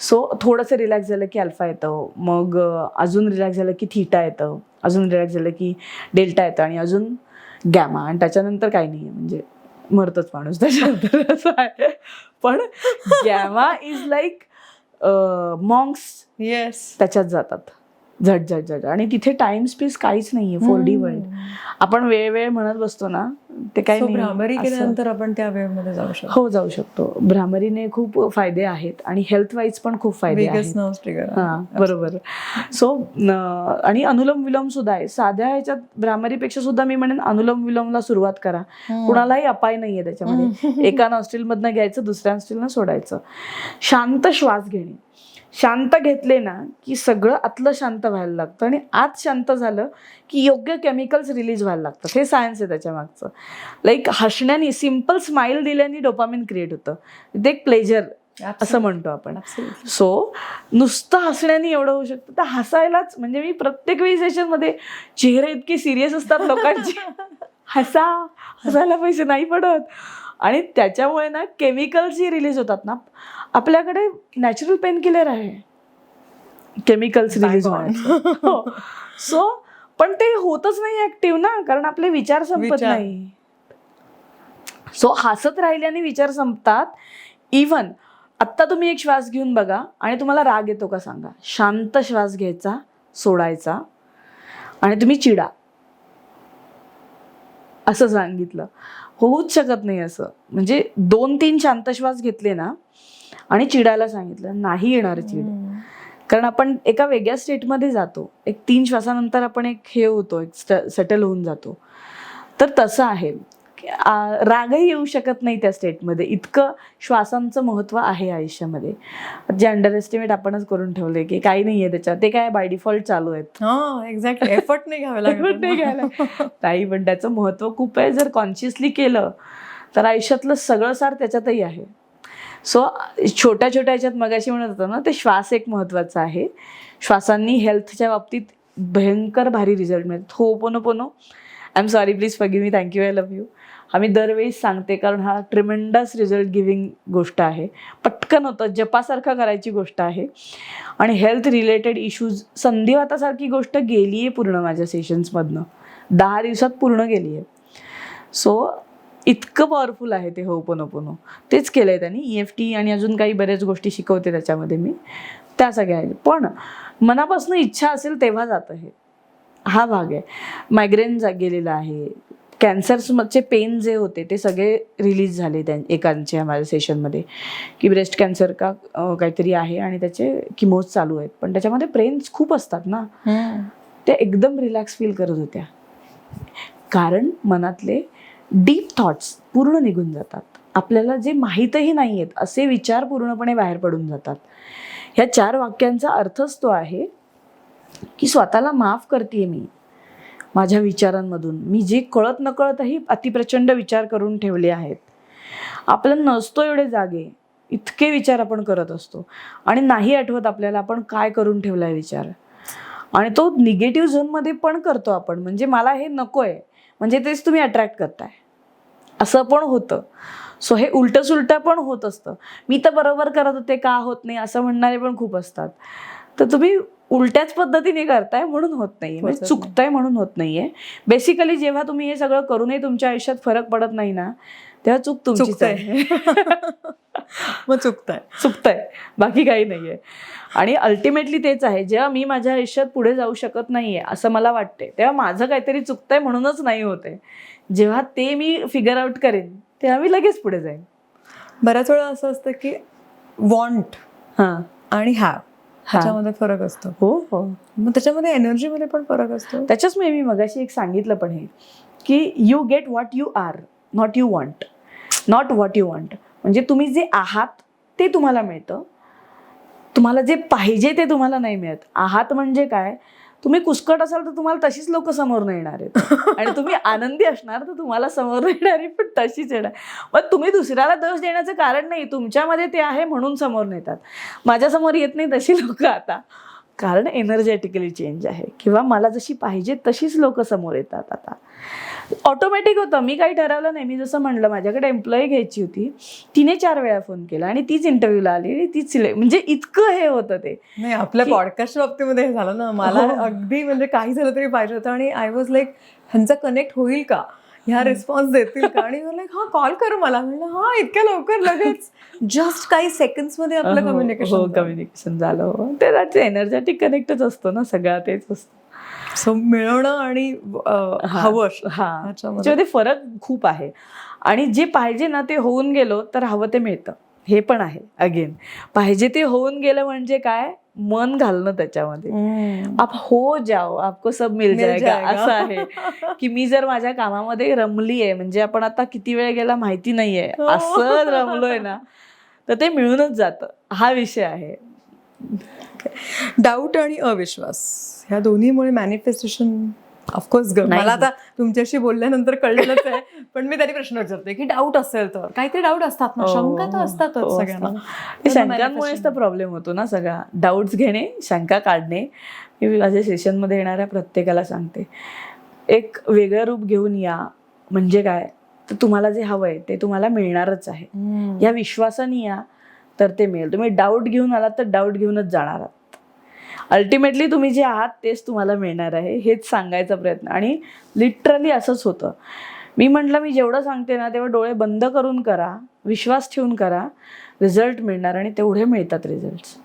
सो थोडंसं रिलॅक्स झालं की अल्फा येतं, मग अजून रिलॅक्स झालं की थीटा येतं, अजून रिलॅक्स झालं की डेल्टा येतं, आणि अजून गॅमा, आणि त्याच्यानंतर काही नाही आहे, म्हणजे मरतोच माणूस त्याच्यानंतर असं आहे. पण गॅमा इज लाईक मॉंक्स. त्याच्यात जातात झट, आणि तिथे टाइम स्पेस काहीच नाहीये. 4D world. आपण वेळ म्हणत बसतो ना, ते काही नाही. भ्रामरी केल्यानंतर आपण त्या वेळेमध्ये जाऊ शकतो. हो, जाऊ शकतो. भ्रामरीने खूप फायदे आहेत आणि हेल्थ वाईज पण खूप फायदे आहेत. बरोबर. सो आणि अनुलोम विलोम सुद्धा आहे. साध्या ह्याच्यात भ्रामरीपेक्षा सुद्धा मी म्हणेन अनुलोम विलोमला सुरुवात करा. कुणालाही अपाय नाहीये त्याच्यामध्ये. एका नॉस्ट्रिलमधनं घ्यायचं, दुसऱ्या नॉस्ट्रिलनं सोडायचं. शांत श्वास घेणे. शांत घेतले ना की सगळं आतलं शांत व्हायला लागतं, आणि आत शांत झालं की योग्य केमिकल्स रिलीज व्हायला लागतात. हे सायन्स आहे त्याच्या मागचं. लाईक हसण्याने, सिम्पल स्माइल दिल्याने डोपामिन क्रिएट होतं. ते एक प्लेजर असं म्हणतो आपण. सो नुसतं हसण्याने एवढं होऊ शकतं. तर हसायलाच, म्हणजे मी प्रत्येक वेळी सेशनमध्ये चेहरे इतके सिरियस असतात लोकांचे, हसायला पैसे नाही पडत, आणि त्याच्यामुळे ना केमिकल्स जे रिलीज होतात ना, आपल्याकडे नॅचरल पेन किलर आहे केमिकल्स रिलीज होण्याचं. सो पण ते होतच नाही ऍक्टिव्ह ना, कारण आपले विचार संपत नाही. सो हसत राहिल्याने विचार संपतात. इव्हन आत्ता तुम्ही एक श्वास घेऊन बघा आणि तुम्हाला राग येतो का सांगा. शांत श्वास घ्यायचा, सोडायचा आणि तुम्ही चिडा असं सांगितलं. होऊच शकत नाही असं. म्हणजे 2-3 शांत श्वास घेतले ना आणि चिडायला सांगितलं, नाही येणार चिड. कारण आपण एका वेगळ्या स्टेटमध्ये जातो. एक 3 श्वासानंतर आपण एक हे होतो, एक सेटल होऊन जातो. तर तसं आहे. रागही येऊ शकत नाही त्या स्टेटमध्ये. इतकं श्वासांचं महत्त्व आहे आयुष्यामध्ये, जे अंडर एस्टिमेट आपणच करून ठेवले की काही नाहीये त्याच्यात, ते काय बाय डिफॉल्ट चालू आहेत. एक्झॅक्टली. एफर्ट नाही घ्यावे लागत. नाही घ्यायला नाही, पण त्याचं महत्त्व खूप आहे. जर कॉन्शियसली केलं तर आयुष्यातलं सगळं सार त्याच्यातही आहे. सो छोट्या छोट्या ह्याच्यात मगाशी म्हणत होतं ना, ते श्वास एक महत्त्वाचा आहे. श्वासांनी हेल्थच्या बाबतीत भयंकर भारी रिझल्ट मिळतात. Ho'oponopono, I am sorry, please forgive me, thank you, I love you, हा मी दरवेळीच सांगते कारण हा ट्रिमेंडस रिझल्ट गिव्हिंग गोष्ट आहे. पटकन होतं, जपासारखं करायची गोष्ट आहे. आणि हेल्थ रिलेटेड इश्यूज, संधिवातासारखी गोष्ट गेली आहे पूर्ण माझ्या सेशन्समधनं, 10 दिवसात पूर्ण गेली आहे. सो इतकं पॉवरफुल आहे ते होपोनोपोनो. तेच केलं आहे त्यांनी. EFT आणि अजून काही बऱ्याच गोष्टी शिकवते त्याच्यामध्ये मी, त्या सगळ्या आहेत. पण मनापासून इच्छा असेल तेव्हा जातं हे, हा भाग आहे. मायग्रेन गेलेला आहे. कॅन्सरचे पेन जे होते ते सगळे रिलीज झाले एकांच्या माझ्या सेशनमध्ये, की ब्रेस्ट कॅन्सर का काहीतरी आहे आणि त्याचे किमोज चालू आहेत. पण त्याच्यामध्ये पेन्स खूप असतात ना, ते एकदम रिलॅक्स फील करत होत्या. कारण मनातले डीप थॉट्स पूर्ण निघून जातात. आपल्याला जे माहीतही नाही आहेत असे विचार पूर्णपणे बाहेर पडून जातात. ह्या 4 वाक्यांचा अर्थच तो आहे की स्वतःला माफ करतेय मी माझ्या विचारांमधून. मी जे कळत नकळतही अतिप्रचंड विचार करून ठेवले आहेत. आपल्याला नसतो एवढे जागे, इतके विचार आपण करत असतो आणि नाही आठवत आपल्याला आपण काय करून ठेवलाय विचार. आणि तो निगेटिव्ह झोनमध्ये पण करतो आपण. म्हणजे मला हे नकोय, म्हणजे तेच तुम्ही अट्रॅक्ट करताय असं पण होतं. सो हे उलटं सुलटं पण होत असतं. मी तर बरोबर करत होते, का होत नाही असं म्हणणारे पण खूप असतात. तर तुम्ही उलट्याच पद्धतीने करताय म्हणून होत नाहीये, म्हणजे चुकताय म्हणून होत नाहीये. बेसिकली जेव्हा तुम्ही हे सगळं करूनही तुमच्या आयुष्यात फरक पडत नाही ना, तेव्हा चूक तुमचीच आहे. मग चुकताय, बाकी काही नाहीये. आणि अल्टिमेटली तेच आहे, जेव्हा मी माझ्या आयुष्यात पुढे जाऊ शकत नाहीये असं मला वाटते, तेव्हा माझं काहीतरी चुकतंय म्हणूनच नाही होते. जेव्हा ते मी फिगर आउट करेन तेव्हा मी लगेच पुढे जाईन. बऱ्याच वेळा असं असतं की वॉन्ट आणि हॅव ह्याच्यामध्ये फरक असतो. हो. मग त्याच्यामध्ये एनर्जीमध्ये पण फरक असतो. त्याच्याच मी मगाशी एक सांगितलं पण हे, की you get what you are, not you want, not what you want. म्हणजे तुम्ही जे आहात ते तुम्हाला मिळतं. तुम्हाला जे पाहिजे ते तुम्हाला नाही मिळत. आहात म्हणजे काय, तुम्ही कुसकट असाल तर तुम्हाला तशीच लोक समोर नाही येणार आहेत. आणि तुम्ही आनंदी असणार तर तुम्हाला समोर नाही येणारी पण तशीच येणार. मग तुम्ही दुसऱ्याला दोष देण्याचं कारण नाही, तुमच्यामध्ये ते आहे म्हणून समोर नेतात. माझ्यासमोर येत नाही तशी लोक आता, कारण एनर्जेटिकली चेंज आहे, किंवा मला जशी पाहिजे तशीच लोक समोर येतात. आता ऑटोमॅटिक होतं. मी काही ठरवलं नाही. मी जसं म्हणलं, माझ्याकडे एम्प्लॉई घ्यायची होती, तिने 4 वेळा फोन केला आणि तीच इंटरव्ह्यूला आली आणि तीच सिलेक्ट. म्हणजे इतकं हे होतं ते. नाही, आपल्या पॉडकास्टच्या बाबतीमध्ये हे झालं ना, मला अगदी म्हणजे काही झालं तरी पाहिजे होतं आणि आय वॉज लाईक, ह्यांचा कनेक्ट होईल का, ह्या रिस्पॉन्स देतील का. आणि लाईक हा कॉल कर मला. म्हणलं हा इतक्या लवकर, लगेच जस्ट काही सेकंड्समध्ये आपलं कम्युनिकेशन झालं. ते एनर्जेटिक कनेक्टच असतो ना, सगळा तेच असतं. सो मिळवणं आणि हवं, ह्याच्यामध्ये फरक खूप आहे. आणि जे पाहिजे ना ते होऊन गेलो तर हवं ते मिळतं, हे पण आहे. अगेन पाहिजे ते होऊन गेलं म्हणजे काय, मन घालणं त्याच्यामध्ये. आप हो जाओ, आपको सब मिल जाएगा असं आहे. की मी जर माझ्या कामामध्ये रमली आहे, म्हणजे आपण आता किती वेळ गेला माहिती नाहीये, असं रमलोय ना, तर ते मिळूनच जातं. हा विषय आहे. डाऊट आणि अविश्वास ह्या दोन्हीमुळे मॅनिफेस्टेशन ऑफकोर्स. मला आता तुमच्याशी बोलल्यानंतर कळलंच आहे, पण मी तरी प्रश्न विचारते की डाऊट असेल तर, काहीतरी डाऊट असतात ना, शंका तर असतातच सगळ्यांना. शंकांमुळेच तर प्रॉब्लेम होतो ना सगळा. डाऊट्स घेणे, शंका काढणे. मी माझ्या सेशनमध्ये येणाऱ्या प्रत्येकाला सांगते, एक वेगळं रूप घेऊन या. म्हणजे काय, तर तुम्हाला जे हवंय ते तुम्हाला मिळणारच आहे. या विश्वासाने या तर ते मिळेल. तुम्ही डाऊट घेऊन आलात तर डाऊट घेऊनच जाणार आहात. अल्टिमेटली तुम्ही जे आहात तेच तुम्हाला मिळणार आहे, हेच सांगायचा प्रयत्न. आणि लिटरली असंच होतं. मी म्हटलं, मी जेवढं सांगते ना तेव्हा डोळे बंद करून करा, विश्वास ठेवून करा. रिझल्ट मिळणार आणि तेवढे मिळतात रिझल्ट्स.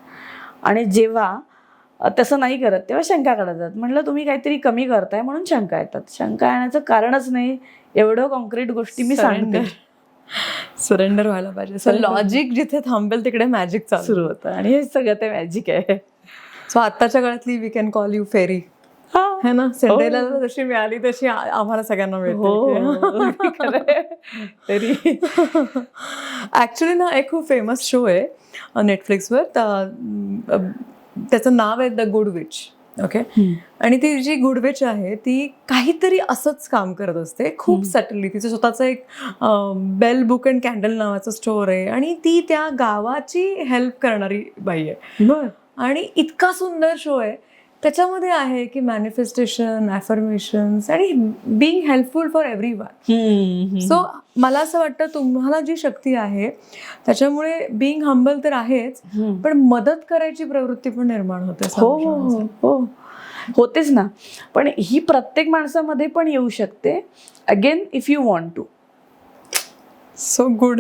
आणि जेव्हा तसं नाही करत तेव्हा शंका काढतात. म्हटलं तुम्ही काहीतरी कमी करताय म्हणून शंका येतात. शंका येण्याचं कारणच नाही. एवढं कॉन्क्रीट गोष्टी मी सांगते. सरेंडर व्हायला पाहिजे. सो लॉजिक जिथे थांबेल तिकडे मॅजिक सुरू होतं आणि हे सगळं ते मॅजिक आहे. सो आत्ताच्या काळातली वी कॅन कॉल यू फेरी है ना. सिंड्रेलाला जशी मिळाली तशी आम्हाला सगळ्यांना मिळते. तरी ऍक्च्युली ना एक खूप फेमस शो आहे नेटफ्लिक्सवर, त्याचं नाव आहे द गुड विच. ओके. आणि ती जी गुड विच आहे ती काहीतरी असंच काम करत असते खूप सटली. तिचं स्वतःचं एक बेल बुक अँड कॅन्डल नावाचं स्टोअर आहे आणि ती त्या गावाची हेल्प करणारी बाई आहे. आणि इतका सुंदर शो आहे. त्याच्यामध्ये आहे की मॅनिफेस्टेशन, ॲफर्मेशन्स आणि being helpful for everyone. So मला असं वाटतं तुम्हाला जी शक्ती आहे त्याच्यामुळे बिईंग हंबल तर आहेच, पण मदत करायची प्रवृत्ती पण निर्माण होते. हो होतेच ना. पण ही प्रत्येक माणसामध्ये पण येऊ शकते. Again if you want to. So good.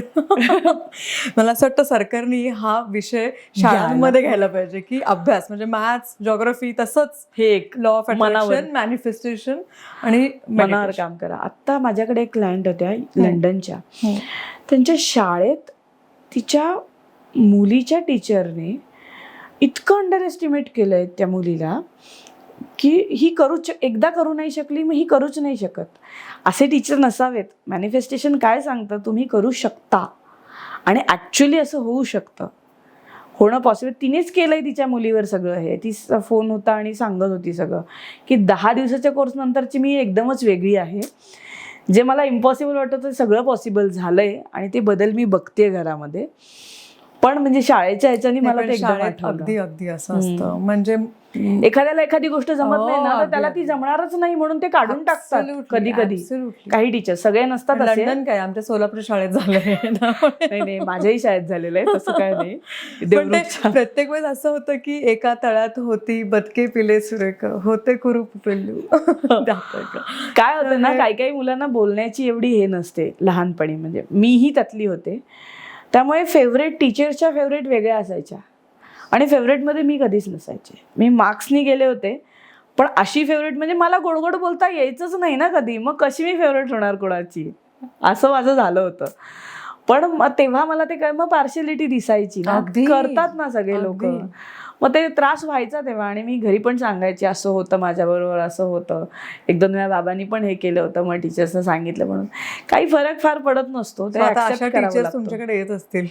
मला असं वाटतं सरकारने हा विषय शाळांमध्ये घ्यायला पाहिजे की अभ्यास म्हणजे मॅथ्स, जिओग्राफी, तसंच हे एक लॉ ऑफ अट्रॅक्शन, मॅनिफेस्टेशन आणि मनावर काम करा. आत्ता माझ्याकडे एक क्लायंट होत्या लंडनच्या. त्यांच्या शाळेत तिच्या मुलीच्या टीचरने इतकं अंडर एस्टिमेट केलंय त्या मुलीला की ही एकदा करू नाही शकली मग ही करूच नाही शकत. असे टीचर नसावेत. मॅनिफेस्टेशन काय सांगतं, तुम्ही करू शकता आणि ॲक्च्युली असं होऊ शकतं. होणं पॉसिबल. तिनेच केलंय तिच्या मुलीवर सगळं हे. तिचा फोन होता आणि सांगत होती सगळं की 10 दिवसाच्या कोर्स नंतरची मी एकदमच वेगळी आहे. जे मला इम्पॉसिबल वाटतं ते सगळं पॉसिबल झालंय आणि ते बदल मी बघतेय घरामध्ये. पण म्हणजे शाळेच्या ह्याच्यानी मला ते एकदम अगदी अगदी असं असतं. म्हणजे एखाद्याला एखादी गोष्ट जमत नाही ना तर त्याला ती जमणारच नाही म्हणून ते काढून टाकतात कधी कधी. काही टीचर, सगळे नसतात असे. लंडन काय आमच्या सोलापूर शाळेत झालंय. नाही माझ्याही शाळेत झालेलं आहे तसं काय नाही. प्रत्येक वेळेस असं होतं की एका तळ्यात होती बदके पिले सुरेख, होते कुरूप पिल्लू. काय होतं ना, काही मुलांना बोलण्याची एवढी हे नसते लहानपणी. म्हणजे मीही त्यातली होते. त्यामुळे फेवरेट टीचरच्या फेवरेट वेगळ्या असायच्या आणि फेवरेटमध्ये मी कधीच नसायचे. मी मार्क्सनी गेले होते पण अशी फेवरेट म्हणजे मला गोड बोलता यायचंच नाही ना कधी. मग कशी मी फेवरेट होणार कोणाची, असं माझं झालं होतं. पण मग तेव्हा मला ते काय मग पार्शियलिटी दिसायची ना, करतात ना सगळे लोक. मग ते त्रास व्हायचा तेव्हा. आणि मी घरी पण सांगायचे असं होतं माझ्याबरोबर, असं होतं. 1-2 वेळा बाबांनी पण हे केलं होतं, मग टीचर्सनं सांगितलं म्हणून. काही फरक फार पडत नसतो. ते टीचर्स तुमच्याकडे येत असतील.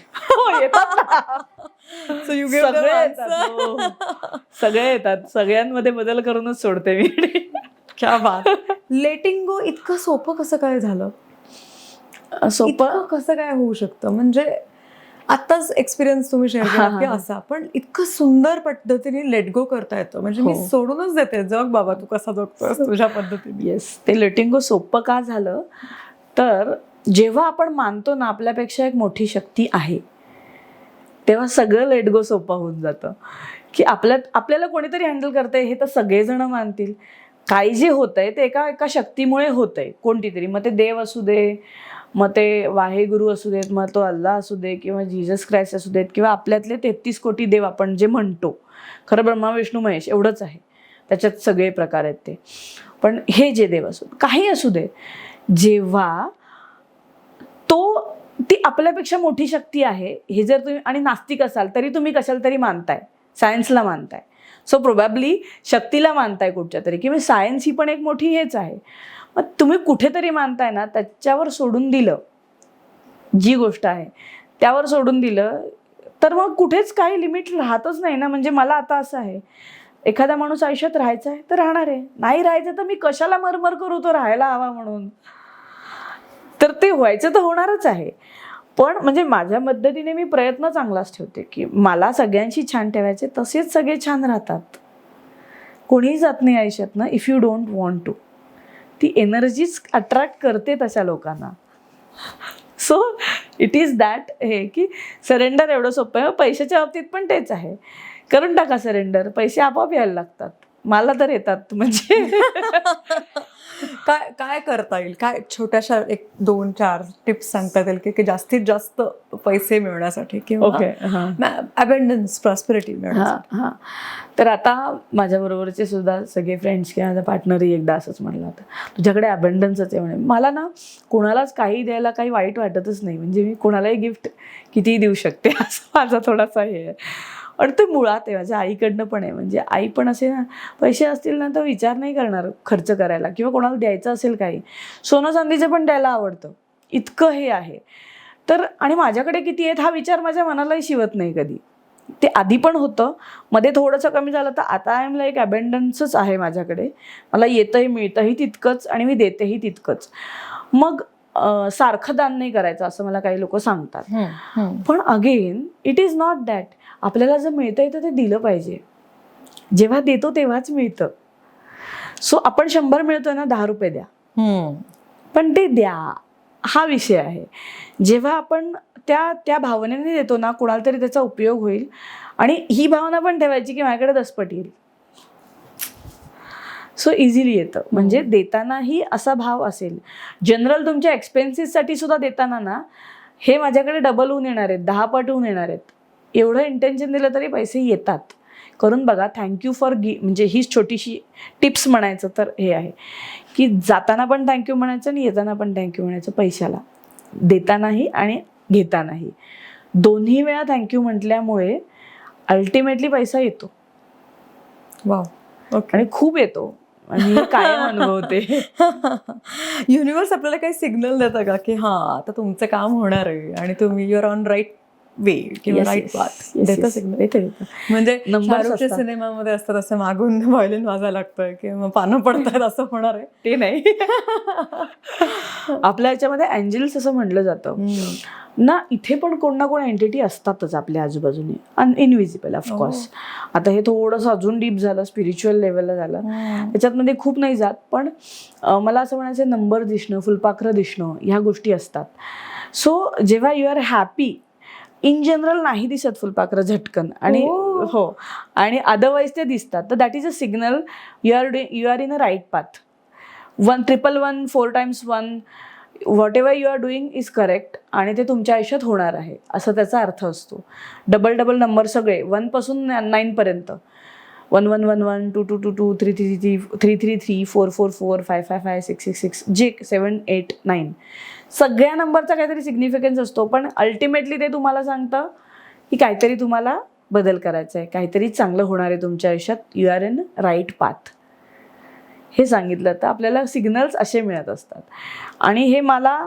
सगळे येतात. सगळ्यांमध्ये बदल करूनच सोडते मी. क्या बात. लेटिंग गो इतकं सोपं कसं काय झालं? सोपं कसं काय होऊ शकतं? म्हणजे आत्ताच एक्सपिरियन्स तुम्ही शेअर केला की असा, पण इतकं सुंदर पद्धतीने लेट गो करता येतं. म्हणजे मी सोडूनच देते, जग बाबा तू कसा जगतोस तुझ्या पद्धतीने. येस, ते लेटिंग गो सोपं का झालं तर जेव्हा आपण मानतो ना आपल्यापेक्षा एक मोठी शक्ती आहे तेव्हा सगळं लेट गो सोपं होऊन जातं. की आपल्याला कोणीतरी हँडल करतंय हे तर सगळेजण मानतील. काही जे होतंय ते एका शक्तीमुळे होतंय. कोणती तरी, मग ते देव असू दे, मग ते वाहेगुरु असू देत, मग तो अल्लाह असू दे, किंवा जीसस ख्राइस्ट असू देत, किंवा आपल्यातले 33 कोटी देव आपण जे म्हणतो. खरं ब्रह्मा विष्णू महेश एवढंच आहे, त्याच्यात सगळे प्रकार आहेत ते. पण हे जे देव असू काही असू दे, जेव्हा ती आपल्यापेक्षा मोठी शक्ती आहे हे जर तुम्ही, आणि नास्तिक असाल तरी तुम्ही कशाला तरी मानताय, सायन्सला मानताय, सो प्रोबॅबली शक्तीला मानताय कुठच्या तरी, किंवा सायन्स ही पण एक मोठी हेच आहे. मग तुम्ही कुठेतरी मानताय ना, त्याच्यावर सोडून दिलं, जी गोष्ट आहे त्यावर सोडून दिलं तर मग कुठेच काही लिमिट राहतच नाही ना. म्हणजे मला आता असं आहे, एखादा माणूस आयुष्यात राहायचा आहे तर राहणार आहे, नाही राहायचं तर मी कशाला मरमर करू तो राहायला हवा म्हणून. तर ते व्हायचं तर होणारच आहे. पण म्हणजे माझ्या पद्धतीने मी प्रयत्न चांगलाच ठेवते की मला सगळ्यांशी छान ठेवायचे, तसेच सगळे छान राहतात. कोणीही जात नाही आयुष्यात ना if you don't want to. ती एनर्जीच अट्रॅक्ट करते तशा लोकांना. सो इट इज दॅट हे की सरेंडर एवढं सोपं आहे. पैशाच्या बाबतीत पण तेच आहे, करून टाका सरेंडर, पैसे आपोआप यायला लागतात. मला तर येतात. म्हणजे काय काय करता येईल, काय छोट्याशा 1-2-4 टिप्स सांगता येईल की जास्तीत जास्त पैसे मिळवण्यासाठी किंवा ओके, हां. अबंडन्स प्रॉस्पेरिटी मिळवण्यासाठी? हां. तर आता माझ्याबरोबरचे सुद्धा सगळे फ्रेंड्स किंवा माझा पार्टनरही एकदा असंच म्हणला होता, तुझ्याकडे अबंडन्सच आहे म्हणे. मला ना कोणालाच काही द्यायला काही वाईट वाटतच नाही, म्हणजे मी कोणालाही गिफ्ट कितीही देऊ शकते असं माझा थोडासा हे आहे. आणि ते मुळात आहे, माझ्या आईकडनं पण आहे. म्हणजे आई पण असे ना, पैसे असतील ना तर विचार नाही करणार खर्च करायला, किंवा कोणाला द्यायचं असेल काही, सोनं चांदीचं पण द्यायला आवडतं, इतकं हे आहे. तर आणि माझ्याकडे किती आहेत हा विचार माझ्या मनालाही शिवत नाही कधी. ते आधी पण होतं, मध्ये थोडंसं कमी झालं, तर आता आय एम लाईक अबंडन्सच आहे माझ्याकडे. मला येतंही मिळतंही तितकंच आणि मी देतेही तितकंच. मग सारखं दान नाही करायचं असं मला काही लोक सांगतात. पण again it is not that. आपल्याला जर मिळतंय तर ते दिलं पाहिजे. जेव्हा देतो तेव्हाच मिळतं. सो आपण 100 मिळतोय ना, 10 रुपये द्या, पण ते द्या, हा विषय आहे. जेव्हा आपण त्या भावनेने देतो ना, कोणाला तरी त्याचा उपयोग होईल. आणि ही भावना पण ठेवायची की माझ्याकडे 10 पट येईल. सो इझिली येतं. म्हणजे देतानाही असा भाव असेल. जनरल तुमच्या एक्सपेन्सेससाठी सुद्धा देताना ना, हे माझ्याकडे डबल होऊन येणार आहेत, 10 पट होऊन येणार आहेत, एवढं इंटेन्शन दिलं तरी पैसे येतात. करून बघा. थँक्यू फॉर म्हणजे हीच छोटीशी टिप्स म्हणायचं तर हे आहे की जाताना पण थँक्यू म्हणायचं आणि येताना पण थँक्यू म्हणायचं पैशाला. देतानाही आणि घेतानाही दोन्ही वेळा थँक्यू म्हटल्यामुळे अल्टिमेटली पैसा येतो. वाव. आणि खूप येतो. आणि कायम अनुभवते. युनिव्हर्स आपल्याला काही सिग्नल देतं का की हा आता तुमचं काम होणार आहे आणि तुम्ही युअर ऑन राईट वे किंवा राईट पाथ? देतं सिग्नल. म्हणजे शाहरुखच्या सिनेमामध्ये असतात असं मागून व्हायलिन वाजायला लागतोय किंवा पानं पडतात असं होणार आहे ते नाही. आपल्या याच्यामध्ये एंजल्स असं म्हटलं जातं ना. इथे पण कोण ना कोण एंटिटी असतातच आपल्या आजूबाजूने, इनविजिबल ऑफकोर्स. आता हे थोडंसं अजून डीप झालं, स्पिरिच्युअल लेवलला झालं, त्याच्यातमध्ये खूप नाही जात. पण मला असं म्हणायचं, नंबर दिसणं, फुलपाखरं दिसणं, ह्या गोष्टी असतात. सो जेव्हा you are happy, in general नाही दिसत फुलपाखरं झटकन, आणि हो, आणि अदरवाईज ते दिसतात, तर that is a signal you are in a right path. 111, 4 times 1, whatever you are doing is correct, आणि ते तुमच्या आयुष्यात होणार आहे असं त्याचा अर्थ असतो. डबल नंबर सगळे 1 पासून 9 पर्यंत, 1111, 2222, 333, 333, 444, 555, 666, जे 7, 8, 9, सगळ्या नंबरचा काहीतरी सिग्निफिकन्स असतो. पण अल्टिमेटली ते तुम्हाला सांगतं की काहीतरी तुम्हाला बदल करायचा आहे, काहीतरी चांगलं होणार आहे तुमच्या आयुष्यात, you are in right path, हे सांगितलं. तर आपल्याला सिग्नल्स असे मिळत असतात. आणि हे मला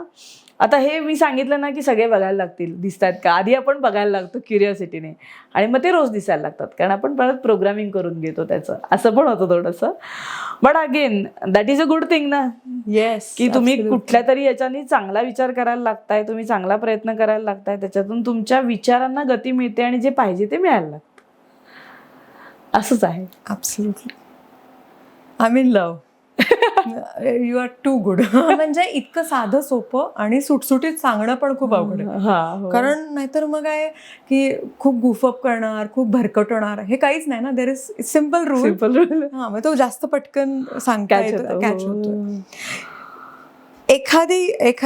आता हे मी सांगितलं ना की सगळे बघायला लागतील, दिसतात का, आधी आपण बघायला लागतो क्युरिओसिटीने, आणि मग ते रोज दिसायला लागतात, कारण आपण परत प्रोग्रामिंग करून घेतो त्याचं. असं पण होतं थोडंसं. But again that is a good thing ना. येस. की तुम्ही कुठल्या तरी याच्याने चांगला विचार करायला लागताय, तुम्ही चांगला प्रयत्न करायला लागताय, त्याच्यातून तुमच्या विचारांना गती मिळते आणि जे पाहिजे ते मिळायला लागतं. असंच आहे. Absolutely. I mean love. You are too good. म्हणजे इतकं साधं सोपं आणि सुटसुटीत सांगणं पण खूप अवघड आहे. कारण नाहीतर मग काय की खूप गुफअप करणार, खूप भरकटवणार, हे काहीच नाही ना. There is simple rule. हा, मग तो जास्त पटकन सांगता येतो, कॅच होतो.